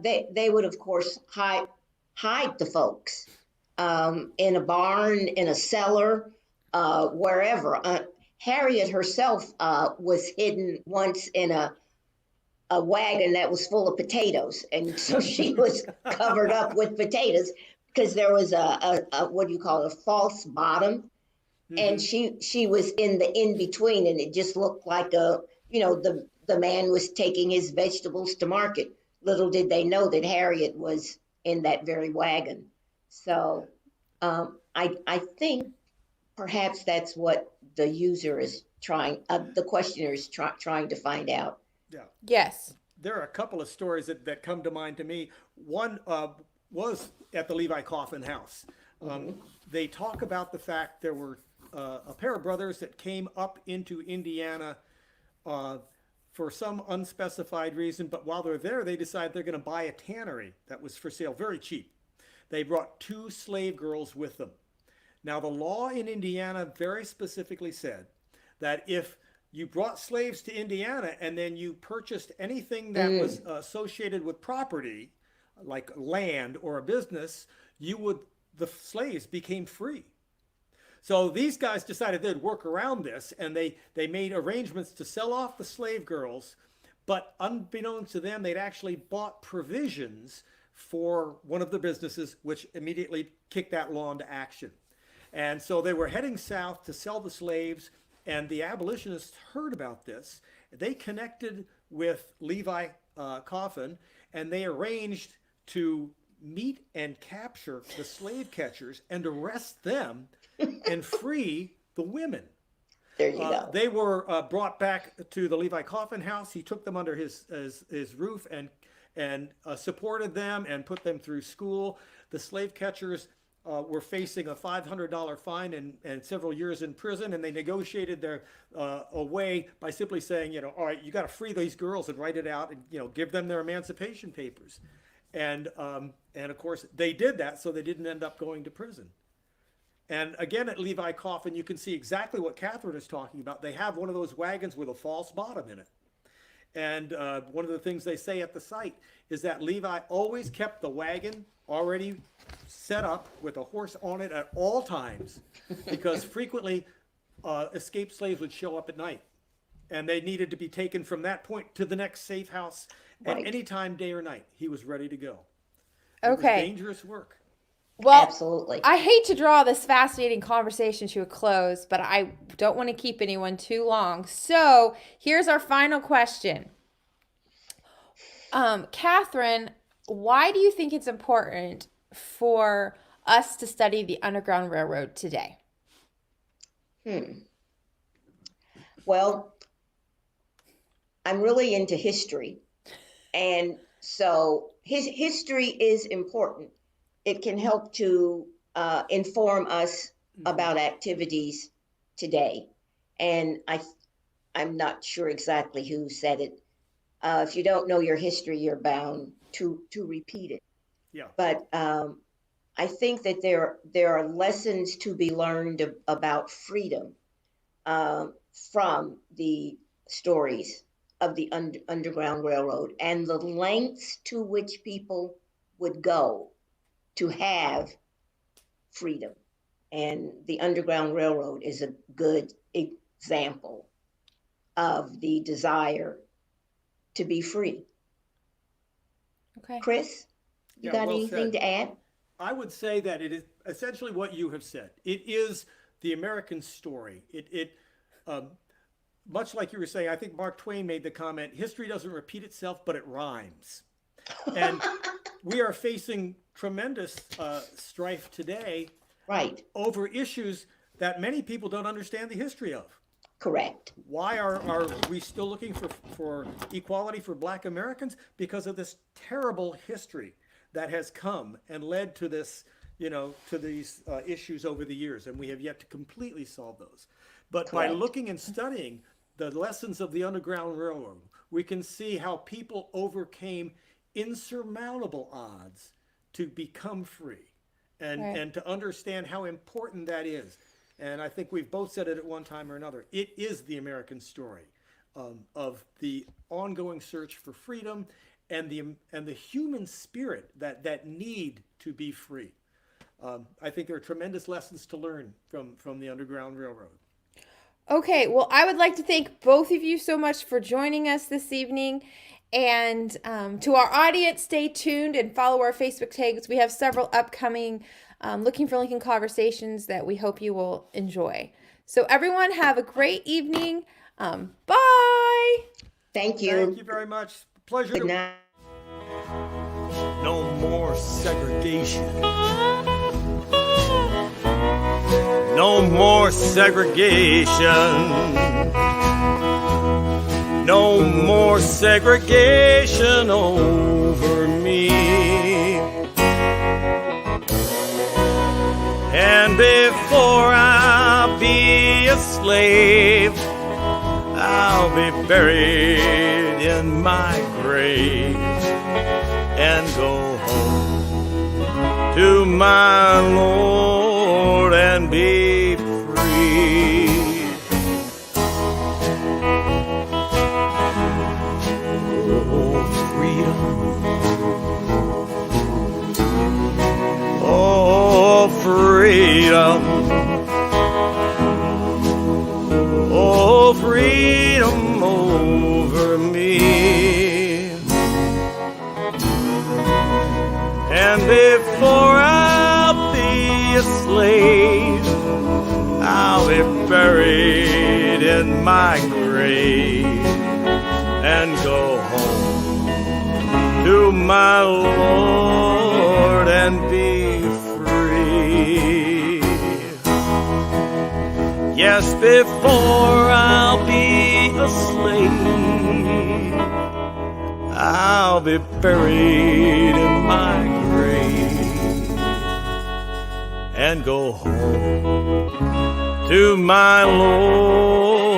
S3: they would of course hide the folks in a barn, in a cellar, wherever. Harriet herself was hidden once in a wagon that was full of potatoes, and so she was covered up with potatoes because there was a what do you call it, a false bottom, and
S1: Hmm.
S3: she was in the in between, and it just looked like the man was taking his vegetables to market. Little did they know that Harriet was in that very wagon. So I think perhaps that's what the user is trying, the questioner is trying to find out.
S1: Yeah.
S4: Yes.
S1: There are a couple of stories that come to mind to me. One was at the Levi Coffin house.
S3: Mm-hmm.
S1: They talk about the fact there were a pair of brothers that came up into Indiana for some unspecified reason, but while they're there, they decide they're going to buy a tannery that was for sale very cheap. They brought two slave girls with them. Now, the law in Indiana very specifically said that if you brought slaves to Indiana and then you purchased anything that was associated with property, like land or a business, the slaves became free. So these guys decided they'd work around this, and they made arrangements to sell off the slave girls, but unbeknownst to them, they'd actually bought provisions for one of the businesses, which immediately kicked that law into action. And so they were heading south to sell the slaves, and the abolitionists heard about this. They connected with Levi Coffin, and they arranged to meet and capture the slave catchers and arrest them and free the women.
S3: There you go.
S1: They were brought back to the Levi Coffin house. He took them under his roof and supported them and put them through school. The slave catchers were facing a $500 fine and several years in prison, and they negotiated their away by simply saying, all right, you got to free these girls and write it out, and give them their emancipation papers. And of course they did that, so they didn't end up going to prison. And again, at Levi Coffin, you can see exactly what Kathryn is talking about. They have one of those wagons with a false bottom in it. And one of the things they say at the site is that Levi always kept the wagon already set up with a horse on it at all times, because frequently escaped slaves would show up at night. and they needed to be taken from that point to the next safe house at
S3: Right.
S1: any time, day or night. He was ready to go. It was
S4: Okay.
S1: dangerous work.
S4: Well,
S3: Absolutely.
S4: I hate to draw this fascinating conversation to a close, but I don't want to keep anyone too long. So here's our final question. Kathryn, why do you think it's important for us to study the Underground Railroad today?
S3: Well, I'm really into history. And so history is important. It can help to inform us about activities today. And I'm not sure exactly who said it. If you don't know your history, you're bound to repeat it.
S1: Yeah.
S3: But I think that there are lessons to be learned about freedom from the stories of the Underground Railroad and the lengths to which people would go to have freedom. And the Underground Railroad is a good example of the desire to be free.
S4: Okay.
S3: Chris, you
S1: Yeah,
S3: got
S1: well
S3: anything
S1: said.
S3: to add?
S1: I would say that it is essentially what you have said. It is the American story. Much like you were saying, I think Mark Twain made the comment, history doesn't repeat itself, but it rhymes. And we are facing tremendous strife today
S3: Right,
S1: over issues that many people don't understand the history of.
S3: correct.
S1: Why are we still looking for equality for Black Americans? Because of this terrible history that has come and led to this, to these issues over the years, and we have yet to completely solve those. But by
S3: Correct.
S1: looking and studying the lessons of the Underground Railroad, we can see how people overcame insurmountable odds to become free and,
S4: Right.
S1: and to understand how important that is. And I think we've both said it at one time or another. It is the American story of the ongoing search for freedom and the human spirit that need to be free. I think there are tremendous lessons to learn from the Underground Railroad.
S4: Okay, well, I would like to thank both of you so much for joining us this evening. And to our audience, stay tuned and follow our Facebook tags. We have several upcoming Looking for Lincoln conversations that we hope you will enjoy. So everyone have a great evening. Bye.
S3: Thank you.
S1: Thank you very much. Pleasure
S3: Good
S1: to
S3: night.
S1: No more segregation. No more segregation. No more segregation over me. And before I'll be a slave, I'll be buried in my grave and go home to my Lord and be free. Oh, freedom. Oh, freedom. Oh, freedom over me. And before I'll be a slave, I'll be buried in my grave and go home to my Lord and be free. Yes, before I'll be a slave, I'll be buried in my grave and go home to my Lord